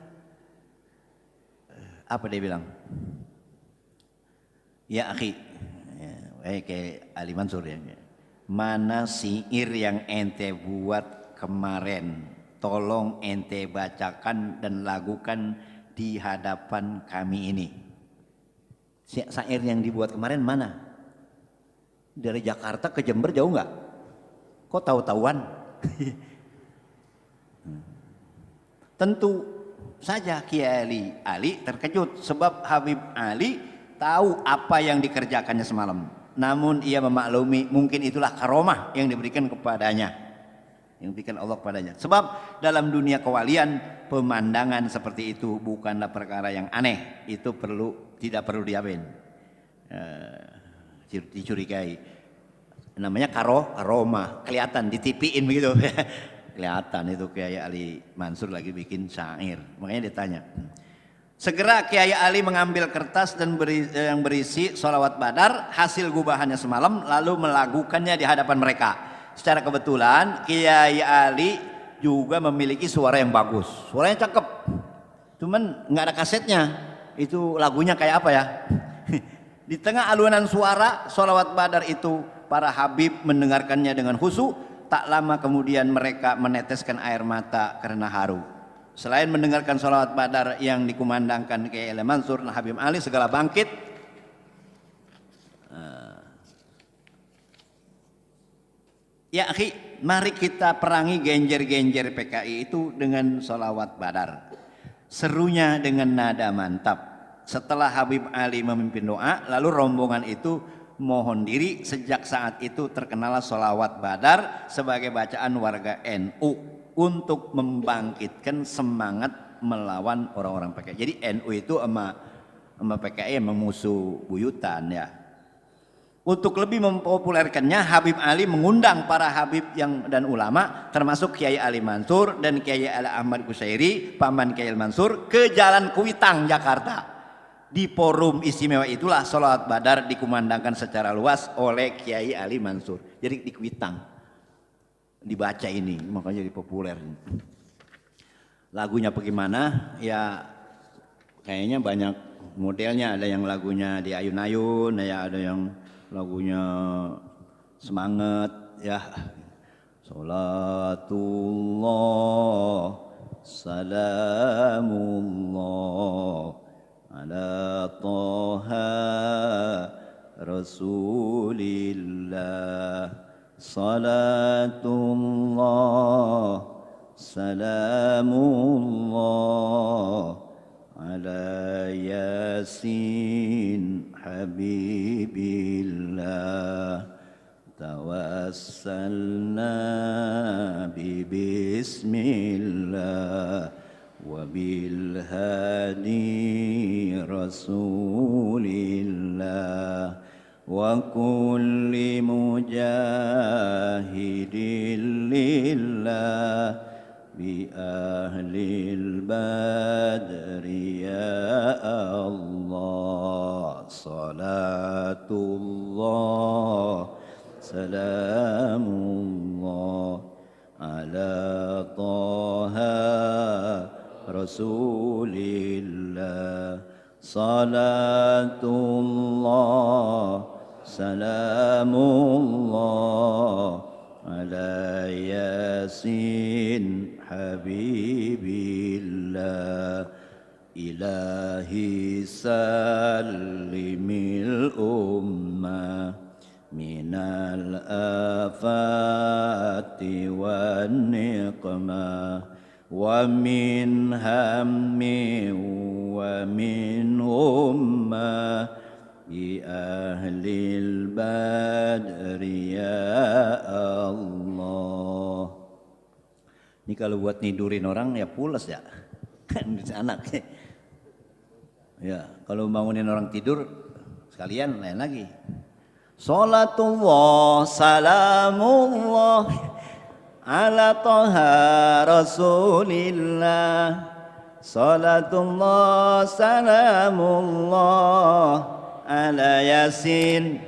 apa dia bilang? Ya akhi, Kiai Ali Mansur ya. Mana syair yang ente buat kemarin, tolong ente bacakan dan lakukan di hadapan kami ini. Syair yang dibuat kemarin mana? Dari Jakarta ke Jember jauh nggak? Kok tahu-tahuan? Tentu saja Kiai Ali terkejut sebab Habib Ali tahu apa yang dikerjakannya semalam. Namun ia memaklumi mungkin itulah karomah yang diberikan kepadanya, yang diberikan Allah kepadanya. Sebab dalam dunia kewalian pemandangan seperti itu bukanlah perkara yang aneh. Itu tidak perlu dicurigai. Namanya karomah, kelihatan ditipiin begitu. Kelihatan itu Kiai Ali Mansur lagi bikin syair. Makanya ditanya. Segera Kiai Ali mengambil kertas dan yang berisi sholawat Badar hasil gubahannya semalam lalu melakukannya di hadapan mereka. Secara kebetulan Kiai Ali juga memiliki suara yang bagus, suaranya cakep. Cuman nggak ada kasetnya. Itu lagunya kayak apa ya? Di tengah alunan suara sholawat badar itu, para habib mendengarkannya dengan khusyuk. Tak lama kemudian mereka meneteskan air mata karena haru. Selain mendengarkan sholawat badar yang dikumandangkan Kiai Mansur dan Habib Ali, segala bangkit. Ya akhi, mari kita perangi genjer-genjer PKI itu dengan sholawat badar. Serunya dengan nada mantap. Setelah Habib Ali memimpin doa, lalu rombongan itu mohon diri. Sejak saat itu terkenalah sholawat badar sebagai bacaan warga NU untuk membangkitkan semangat melawan orang-orang PKI. Jadi NU itu sama PKI emang musuh buyutan ya. Untuk lebih mempopulerkannya, Habib Ali mengundang para habib dan ulama, termasuk Kiai Ali Mansur dan Kiai Ali Ahmad Kusairi, paman Kiai Mansur, ke Jalan Kuitang, Jakarta. Di forum istimewa itulah sholawat badar dikumandangkan secara luas oleh Kiai Ali Mansur. Jadi di Kuitang dibaca ini, makanya jadi populer. Lagunya bagaimana? Ya kayaknya banyak modelnya. Ada yang lagunya di ayun-ayun, ya ada yang lagunya semangat ya. Salatullah salamullah ala Taha Rasulillah. Salatullah salamullah ala Yasin Habibillah. Tawassalna bismillah wa bil hadi Rasulillah wa kulli mujahidin lillah bi ahlil badri ya Allah. Salatullah salamullah ala Taha Rasulillah. Salatullah salamullah ala Yasin Habibillah. Ilahi salimil ummah minal afati wan niqmah wa min hammi wa min ummah bi ahlil badri ya Allah. Ini kalau buat nidurin orang ya pulas ya. Kan anak. Ya, kalau bangunin orang tidur sekalian lain lagi. Salatullah salamullah ala Taha Rasulillah. Salatullah salamullah ala Yasin.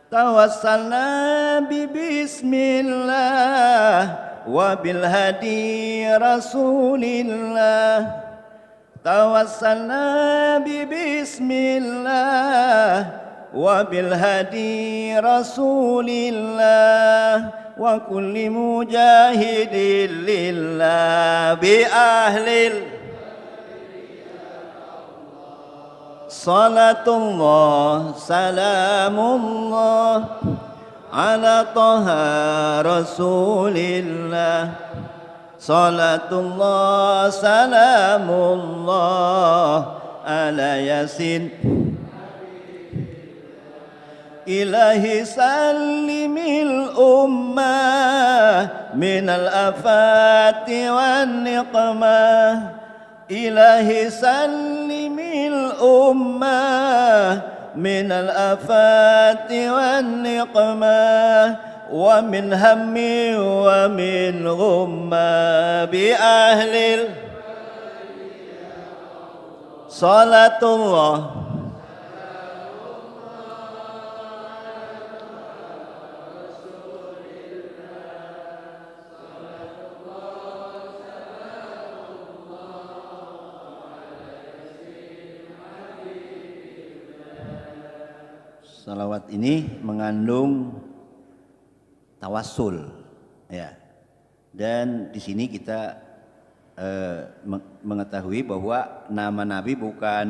Tawassalna bismillah wa bil hadi Rasulillah. Tawassalna bismillah wa bil hadi Rasulillah wa kulli mujahidin lillah bi ahlil. Salatullah salamullah ala Taha Rasulillah. Salatullah salamullah ala Yasin. Ilahi salimil ummah minal afati wan niqmah. Ilahi salimil ummah minal afati wan niqmah wa min hammi wa min ghumma bi ahlil. Salatullah salawat ini mengandung tawassul, ya. Dan di sini kita mengetahui bahwa nama Nabi bukan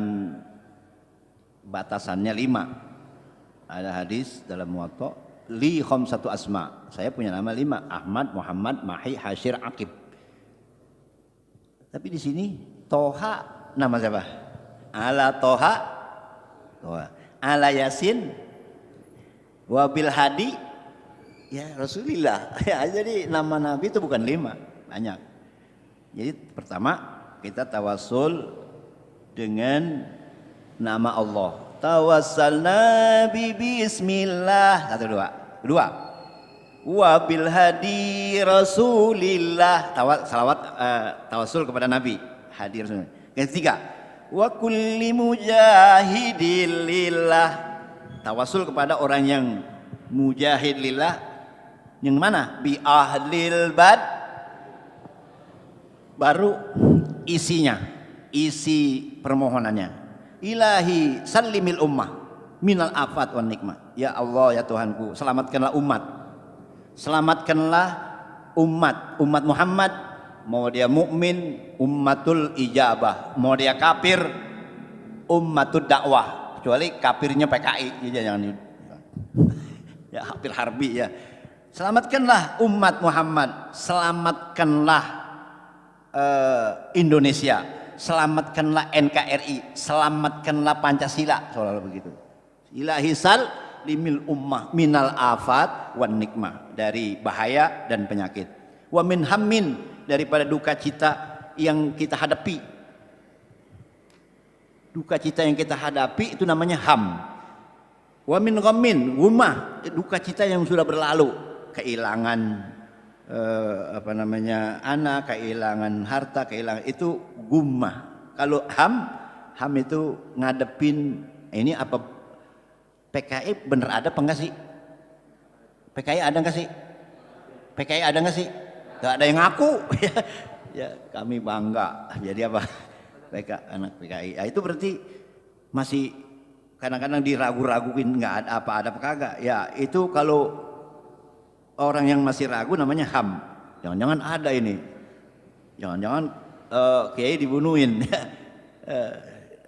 batasannya 5. Ada hadis dalam Muwatta, li khamsatu asma. Saya punya nama 5, Ahmad, Muhammad, Mahi, Hasyir, Aqib. Tapi di sini Toha nama siapa? Ala Toha, Toha. Ala Yasin, Wabil Hadi, ya Rasulullah. Ya, jadi nama Nabi itu bukan 5, banyak. Jadi pertama kita tawassul dengan nama Allah. Tawassalna bi bismillah. 1 2. Kedua, wabil hadi Rasulillah. Tawassul kepada Nabi, hadi Rasulullah. Ketiga, wa kulli mujahidin lillah. Tawassul kepada orang yang mujahid lillah. Yang mana? Bi ahlil bad. Baru isinya, isi permohonannya. Ilahi salimil ummah minal afat wan nikmah. Ya Allah, ya Tuhanku, selamatkanlah umat. Selamatkanlah umat Muhammad, mau dia mukmin ummatul ijabah, mau dia kafir ummatul dakwah, kecuali kafirnya PKI ya, jangan ya kafir harbi ya. Selamatkanlah umat Muhammad, selamatkanlah Indonesia, selamatkanlah NKRI, selamatkanlah Pancasila, seolah-olah begitu. Ilahi sal limil ummah minal afat wan nikmah, dari bahaya dan penyakit. Wa min hammin, daripada duka cita yang kita hadapi. Duka cita yang kita hadapi itu namanya ham. Wa min ghammin, gumah, duka cita yang sudah berlalu, kehilangan anak, kehilangan harta, kehilangan, itu gumah. Kalau ham itu ngadepin ini apa, PKI bener ada apa enggak sih? PKI ada enggak sih? PKI ada enggak sih? Enggak ada yang ngaku. Ya kami bangga. Jadi apa? Anak PKI. Ya, itu berarti masih kadang-kadang diragu-raguin, enggak ada apa kagak. Ya itu kalau orang yang masih ragu namanya ham. Jangan-jangan ada ini. Jangan-jangan kiai dibunuhin.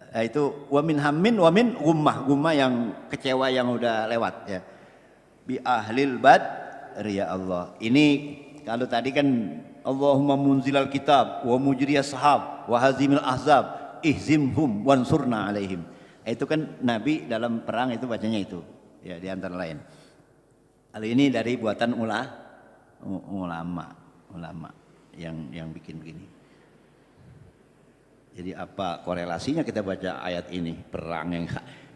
Itu wamin hammin wamin gummah yang kecewa yang udah lewat ya. Bi ahlil bad ya Allah. Ini kalau tadi kan Allahumma munzilal kitab wa mujriyas sahab wa hazimil ahzab ihzimhum wansurna alaihim. Itu kan Nabi dalam perang itu bacanya itu ya, di antara lain. Hal ini dari buatan ulama yang bikin begini. Jadi apa korelasinya kita baca ayat ini, perang yang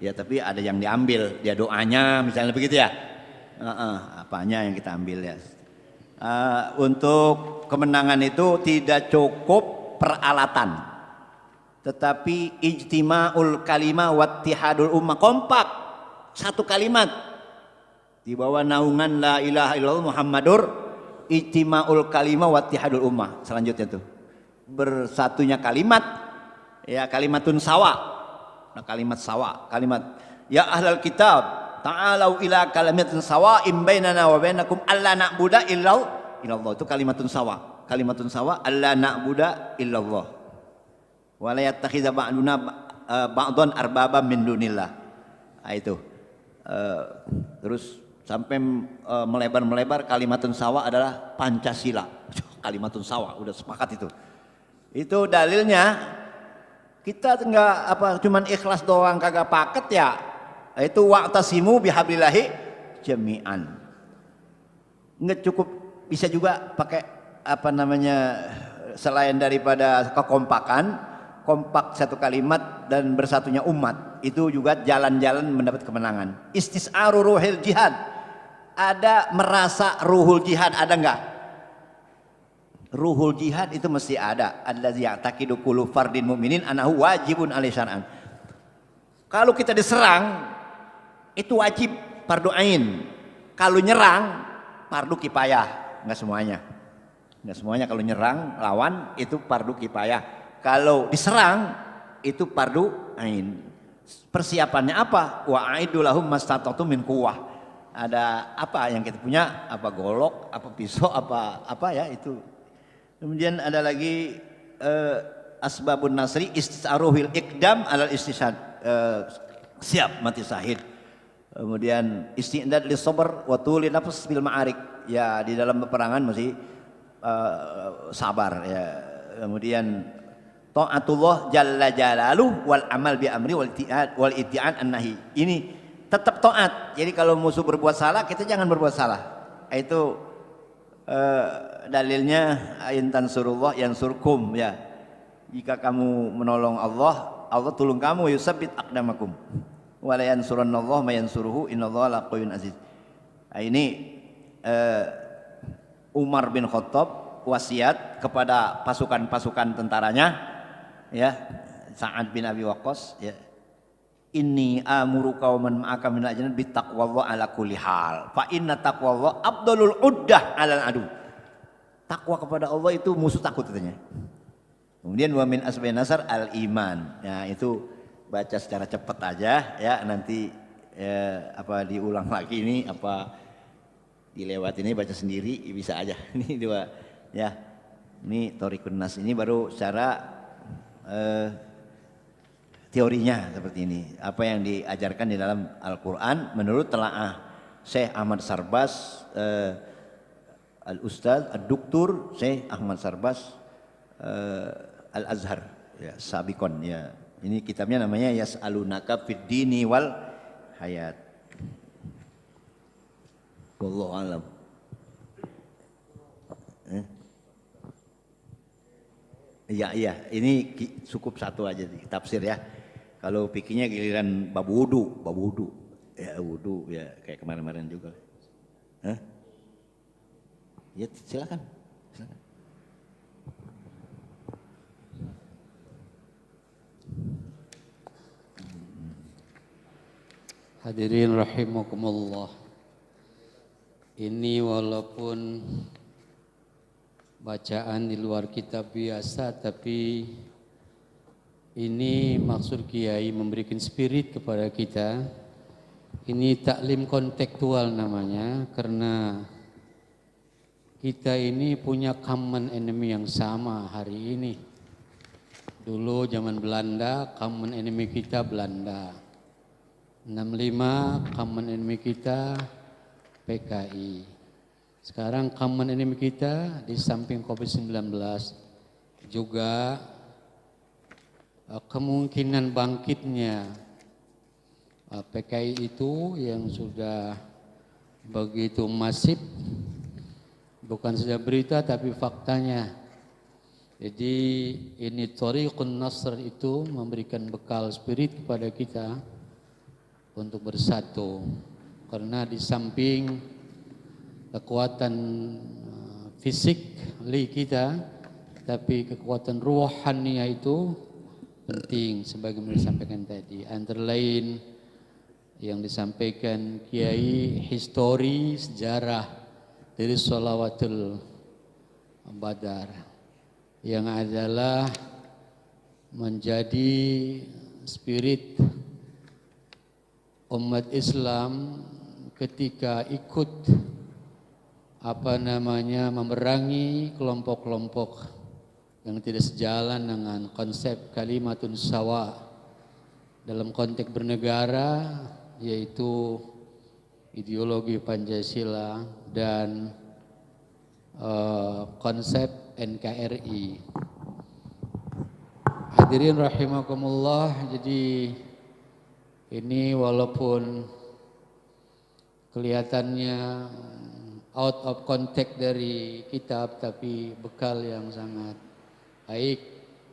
ya, tapi ada yang diambil dia doanya misalnya begitu ya. Apanya yang kita ambil ya. Untuk kemenangan itu tidak cukup peralatan, tetapi ijtima'ul kalimah wattihadul ummah, kompak satu kalimat di bawah naungan la ilaha illallah Muhammadur, ijtima'ul kalimah wattihadul ummah. Selanjutnya tuh bersatunya kalimat, ya kalimatun sawa. Nah, kalimat sawa, kalimat ya ahlal kitab ta'alau ila kalimatin sawa'im bainana wa bainakum alla na'budu illallah. Itu kalimatun sawa. Kalimatun sawa alla na'budu illallah. Wa la yattakhidha ba'duna ba'dhan arbaba min dunillah. Nah, itu. Terus sampai melebar kalimatun sawa adalah Pancasila. Kalimatun sawa, udah sepakat itu. Itu dalilnya kita enggak cuman ikhlas doang kagak paket ya. Itu wa'tasimu bihablillahi jami'an. Enggak cukup, bisa juga pakai selain daripada kekompakan, kompak satu kalimat dan bersatunya umat, itu juga jalan-jalan mendapat kemenangan. Istis'aru ruhil jihad. Ada merasa ruhul jihad, ada enggak? Ruhul jihad itu mesti ada. Allazi ya'taqidu kullu fardin mu'minin annahu wajibun alaihi syar'an. Kalau kita diserang itu wajib fardu ain. Kalau nyerang fardu kifayah, enggak semuanya. Enggak semuanya kalau nyerang lawan itu fardu kifayah. Kalau diserang itu fardu ain. Persiapannya apa? Wa a'iddu lahum mastata'tum min quwwah. Ada apa yang kita punya? Apa golok, apa pisau, apa ya itu. Kemudian ada lagi asbabun nasri istisaruhil ikdam alal istishad, siap mati syahid. Kemudian istidad li sabr wa tuli nafs bil ma'arik. Ya di dalam peperangan masih sabar ya. Kemudian taatullah jalla jalaluh wal amal bi amri wal itti'an an-nahi. Ini tetap taat. Jadi kalau musuh berbuat salah, kita jangan berbuat salah. Itu dalilnya ayin tansurullah yansurkum ya. Jika kamu menolong Allah, Allah tolong kamu, yusabbit aqdamakum. Wa la yansurannallahu may yansuruhu innallaha laqawiyyun aziz. Nah, ini Umar bin Khattab wasiat kepada pasukan-pasukan tentaranya ya, Sa'ad bin Abi Waqqas ya. Inni amuru qauman ma'aka min ajnan bi taqwallah ala kulli hal. Fa inna taqwallah afdalul uddah 'alal adu. Takwa kepada Allah itu musuh takut katanya. Kemudian wa min asbabin nasar al iman. Ya itu baca secara cepat aja ya, nanti apa diulang lagi ini apa dilewat ini baca sendiri bisa aja. Ini dua ya. Ini Thoriqun Nas ini baru secara teorinya seperti ini. Apa yang diajarkan di dalam Al-Qur'an menurut telaah Syekh Ahmad Sarbas, Al-Ustaz Ad-Duktur Syekh Ahmad Sarbas Al-Azhar ya, Sabikon ya. Ini kitabnya namanya Yas'alunaka fid dini wal hayat. Wallahu alam. Iya, ini cukup satu aja tafsir ya. Kalau pikirnya giliran bab wudu. Ya wudu ya kayak kemarin-kemarin juga. Hah? Ya silakan. Hadirin rahimakumullah. Ini walaupun bacaan di luar kitab biasa, tapi ini maksud Kiai memberikan spirit kepada kita. Ini taklim kontekstual namanya, karena kita ini punya common enemy yang sama hari ini. Dulu zaman Belanda, common enemy kita Belanda. 65 common enemy kita PKI. Sekarang common enemy kita di samping COVID-19 juga kemungkinan bangkitnya PKI itu yang sudah begitu masif, bukan saja berita tapi faktanya. Jadi ini Thoriqun Nasr itu memberikan bekal spirit kepada kita untuk bersatu, karena di samping kekuatan fisik kita, tapi kekuatan ruhaniyah itu penting sebagaimana disampaikan tadi. Antara lain yang disampaikan Kiai, histori sejarah dari Shalawatul Badar yang adalah menjadi spirit umat Islam ketika ikut memerangi kelompok-kelompok yang tidak sejalan dengan konsep kalimatun sawa dalam konteks bernegara, yaitu ideologi Pancasila dan konsep NKRI. Hadirin rahimakumullah, jadi ini walaupun kelihatannya out of context dari kitab, tapi bekal yang sangat baik.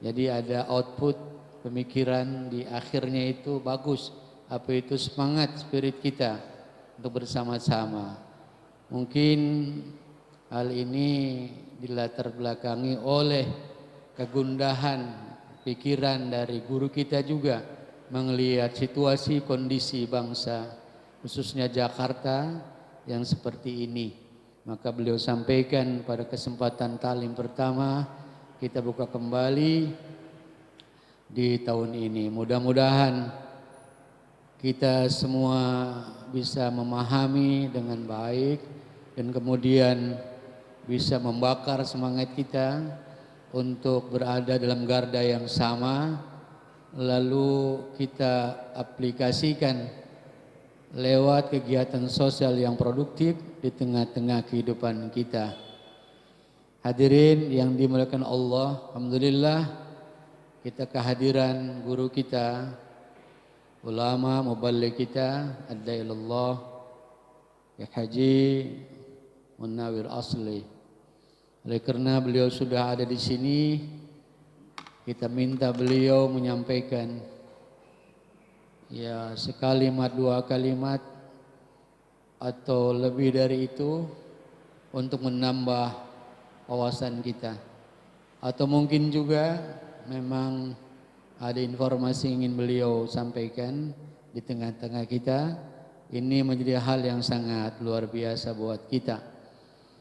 Jadi ada output pemikiran di akhirnya itu bagus. Apa itu semangat spirit kita untuk bersama-sama. Mungkin hal ini dilatar belakangi oleh kegundahan pikiran dari guru kita juga melihat situasi kondisi bangsa khususnya Jakarta yang seperti ini. Maka beliau sampaikan pada kesempatan talim pertama kita buka kembali di tahun ini. Mudah-mudahan kita semua bisa memahami dengan baik dan kemudian bisa membakar semangat kita untuk berada dalam garda yang sama, lalu kita aplikasikan lewat kegiatan sosial yang produktif di tengah-tengah kehidupan kita. Hadirin yang dimuliakan Allah, alhamdulillah kita kehadiran guru kita, ulama muballigh kita, ad-da'i ilallah, ya Haji Munawir Asli. Oleh karena beliau sudah ada di sini, kita minta beliau menyampaikan ya sekalimat dua kalimat atau lebih dari itu untuk menambah wawasan kita. Atau mungkin juga memang ada informasi yang ingin beliau sampaikan di tengah-tengah kita. Ini menjadi hal yang sangat luar biasa buat kita.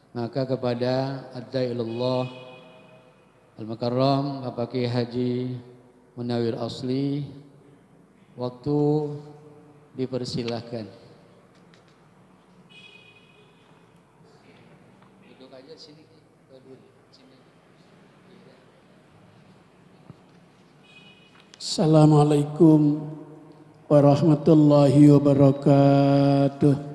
Maka kepada ad-da'i ilallah Al-Mukarram Bapak Kiai Haji Munawir Asli, waktu dipersilahkan. Duduk aja sini. Assalamualaikum warahmatullahi wabarakatuh.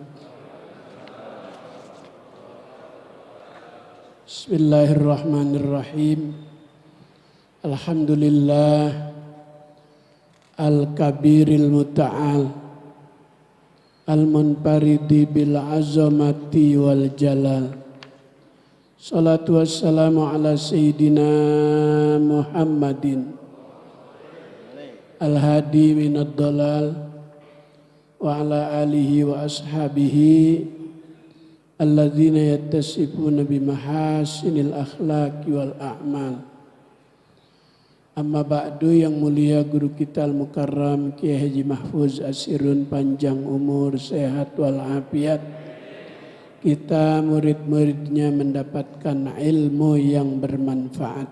Bismillahirrahmanirrahim. Alhamdulillah al-kabiril muta'al al-munfaridi bil azamati wal jalal. Salatu wassalamu ala sayyidina Muhammadin al-hadi minad dalal wa ala alihi wa ashabihi alladzina yattasifuna bimahasinil akhlaqi wal a'mal. Amma ba'du, yang mulia guru kita Al-Mukarram Kiai Haji Mahfuz Asirun, panjang umur, sehat walafiat. Kita murid-muridnya mendapatkan ilmu yang bermanfaat.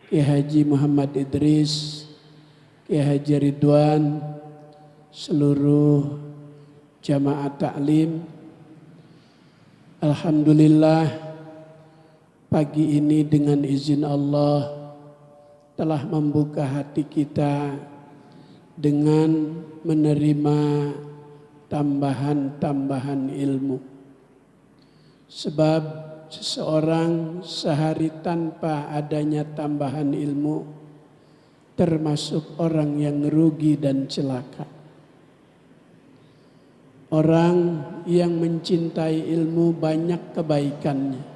Kiai Haji Muhammad Idris, Kiai Haji Ridwan, seluruh jamaah taklim. Alhamdulillah pagi ini dengan izin Allah telah membuka hati kita dengan menerima tambahan-tambahan ilmu. Sebab seseorang sehari tanpa adanya tambahan ilmu termasuk orang yang rugi dan celaka. Orang yang mencintai ilmu banyak kebaikannya.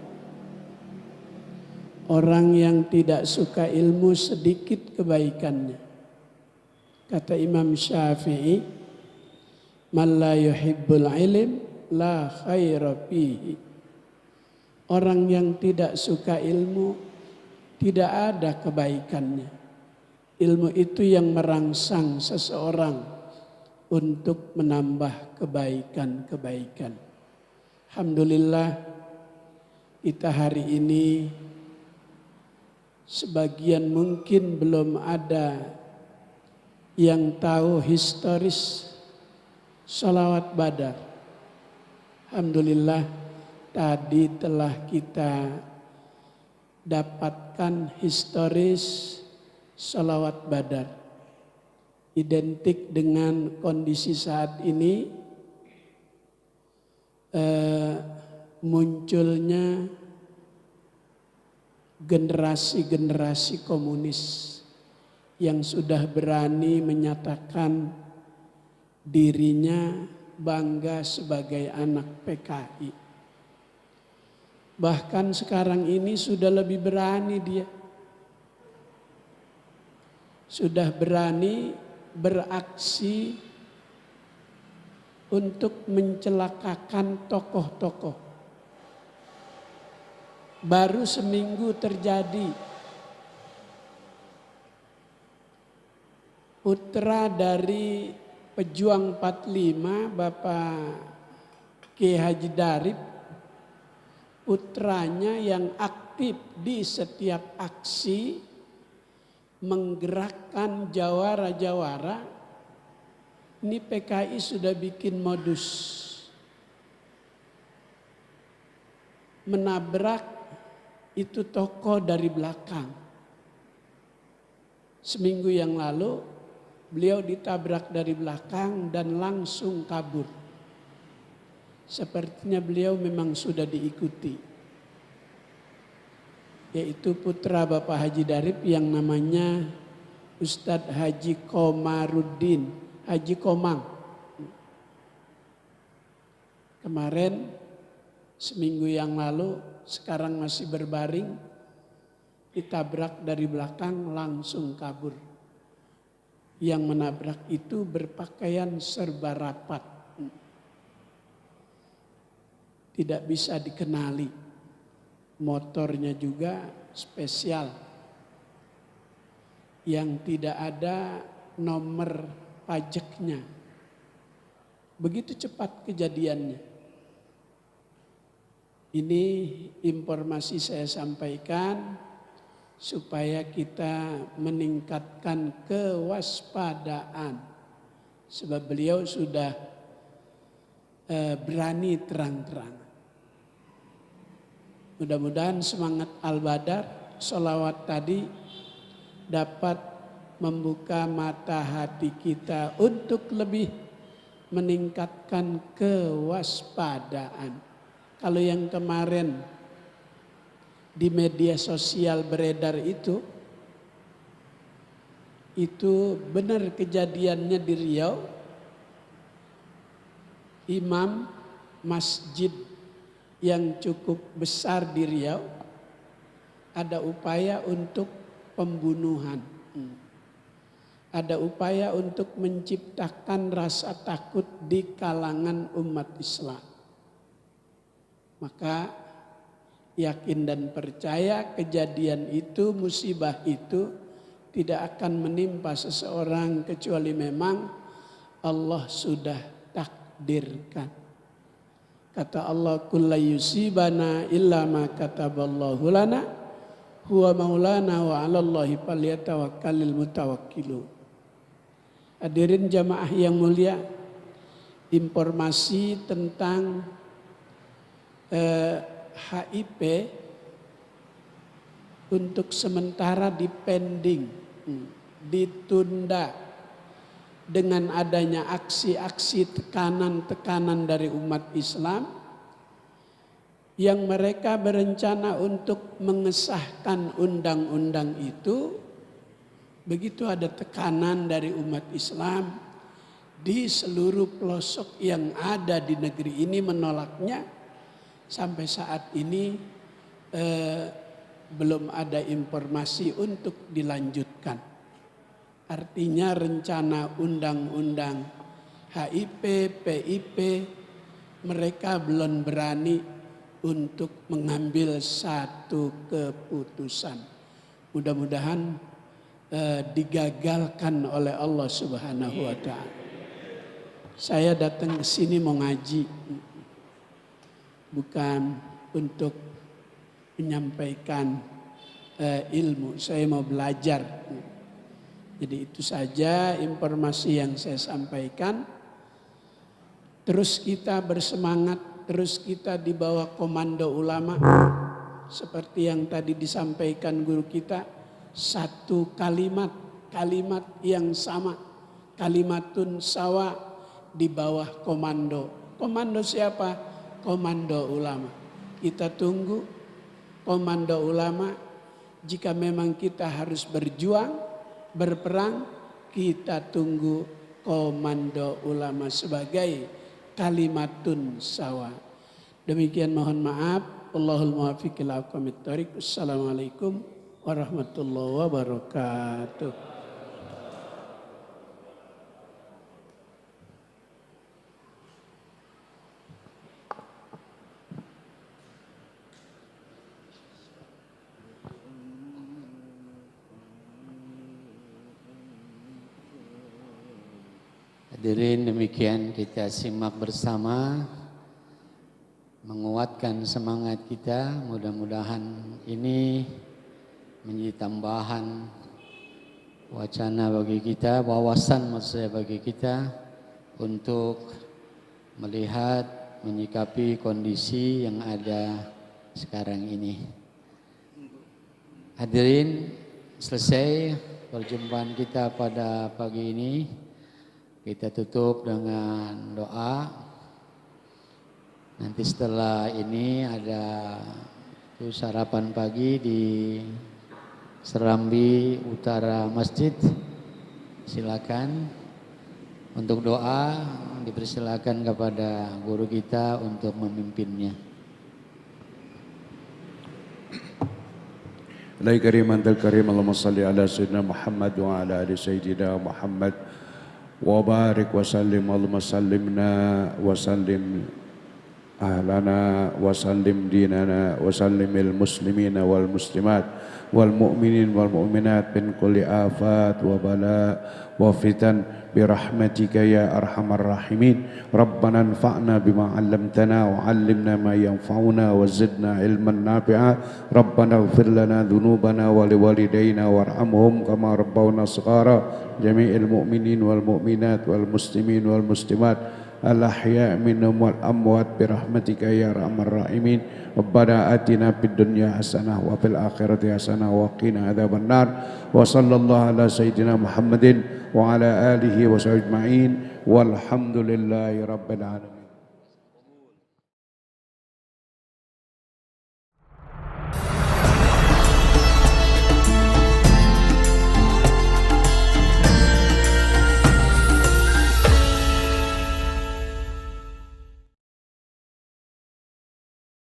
Orang yang tidak suka ilmu sedikit kebaikannya. Kata Imam Syafi'i, man la yuhibbul ilm la khaira fihi. Orang yang tidak suka ilmu tidak ada kebaikannya. Ilmu itu yang merangsang seseorang untuk menambah kebaikan-kebaikan. Alhamdulillah kita hari ini sebagian mungkin belum ada yang tahu historis Sholawat Badar. Alhamdulillah tadi telah kita dapatkan historis Sholawat Badar. Identik dengan kondisi saat ini munculnya generasi-generasi komunis yang sudah berani menyatakan dirinya bangga sebagai anak PKI. Bahkan sekarang ini sudah lebih berani dia. Sudah berani beraksi untuk mencelakakan tokoh-tokoh. Baru seminggu terjadi. Putra dari pejuang 45 Bapak Kiai Haji Darip, putranya yang aktif di setiap aksi menggerakkan jawara-jawara Ini PKI sudah bikin modus menabrak itu toko dari belakang. Seminggu yang lalu beliau ditabrak dari belakang dan langsung kabur. Sepertinya beliau memang sudah diikuti. Yaitu putra Bapak Haji Darip yang namanya Ustadz Haji Komaruddin, Haji Komang. Kemarin seminggu yang lalu, sekarang masih berbaring, ditabrak dari belakang langsung kabur. Yang menabrak itu berpakaian serba rapat. Tidak bisa dikenali. Motornya juga spesial. Yang tidak ada nomor pajaknya. Begitu cepat kejadiannya. Ini informasi saya sampaikan supaya kita meningkatkan kewaspadaan. Sebab beliau sudah berani terang-terang. Mudah-mudahan semangat Al-Badar, sholawat tadi dapat membuka mata hati kita untuk lebih meningkatkan kewaspadaan. Kalau yang kemarin di media sosial beredar itu benar kejadiannya di Riau. Imam masjid yang cukup besar di Riau ada upaya untuk pembunuhan. Ada upaya untuk menciptakan rasa takut di kalangan umat Islam. Maka yakin dan percaya kejadian itu, musibah itu tidak akan menimpa seseorang kecuali memang Allah sudah takdirkan. Kata Allah, "Kullu yusibana illa ma kataballahu lana huwa maulana wa 'alallahi falyatawakkalul mutawakkilun." Hadirin jamaah yang mulia, informasi tentang HIP untuk sementara dipending, ditunda dengan adanya aksi-aksi tekanan-tekanan dari umat Islam yang mereka berencana untuk mengesahkan undang-undang itu. Begitu ada tekanan dari umat Islam di seluruh pelosok yang ada di negeri ini menolaknya, sampai saat ini belum ada informasi untuk dilanjutkan. Artinya rencana undang-undang HIP, PIP, mereka belum berani untuk mengambil satu keputusan. Mudah-mudahan digagalkan oleh Allah Subhanahu wa Ta'ala. Saya datang ke sini mau ngaji, bukan untuk menyampaikan ilmu. Saya mau belajar. Jadi itu saja informasi yang saya sampaikan. Terus kita bersemangat, terus kita di bawah komando ulama. Seperti yang tadi disampaikan guru kita, satu kalimat yang sama. Kalimatun sawa di bawah komando. Komando siapa? Komando ulama. Kita tunggu komando ulama. Jika memang kita harus berjuang, berperang, kita tunggu komando ulama sebagai kalimatun sawa. Demikian, mohon maaf. Allahul muwaffiq ila aqwamit thoriq. Assalamualaikum warahmatullahi wabarakatuh. Hadirin, demikian kita simak bersama, menguatkan semangat kita. Mudah-mudahan ini menjadi tambahan wacana bagi kita, wawasan maksudnya bagi kita untuk melihat, menyikapi kondisi yang ada sekarang ini. Hadirin, selesai perjumpaan kita pada pagi ini. Kita tutup dengan doa. Nanti setelah ini ada sarapan pagi di Serambi Utara Masjid. Silakan untuk doa, dipersilakan kepada guru kita untuk memimpinnya. Ilahi karim antal karim, Allahumma salli ala sayyidina Muhammad wa ala ali sayyidina Muhammad wa barik wa sallim, Allahumma sallimna wa sallim ahlana wa sallim dinana wa sallimil muslimina wal muslimat wal mu'minin wal mu'minat min kulli afat wa bala wa fitan birahmatika ya arhamar rahimin. Rabbana anfa'na bima 'allamtana wa 'allimna ma yanfa'una wa zidna ilman nafi'a. Rabbana ighfir lana dhunubana wa liwalidayna warhamhum kama rabbawna shighara. Jami'il mu'minin wal mu'minat wal muslimin wal muslimat al-ahya' minhum wal amwat birahmatika ya arhamar rahimin. Rabbana atina fid dunya hasanah wa fil akhirati hasanah wa qina adzabannar. Wa sallallahu ala sayyidina Muhammadin wa ala alihi wa sahbihi ajma'in walhamdulillahi rabbil alamin.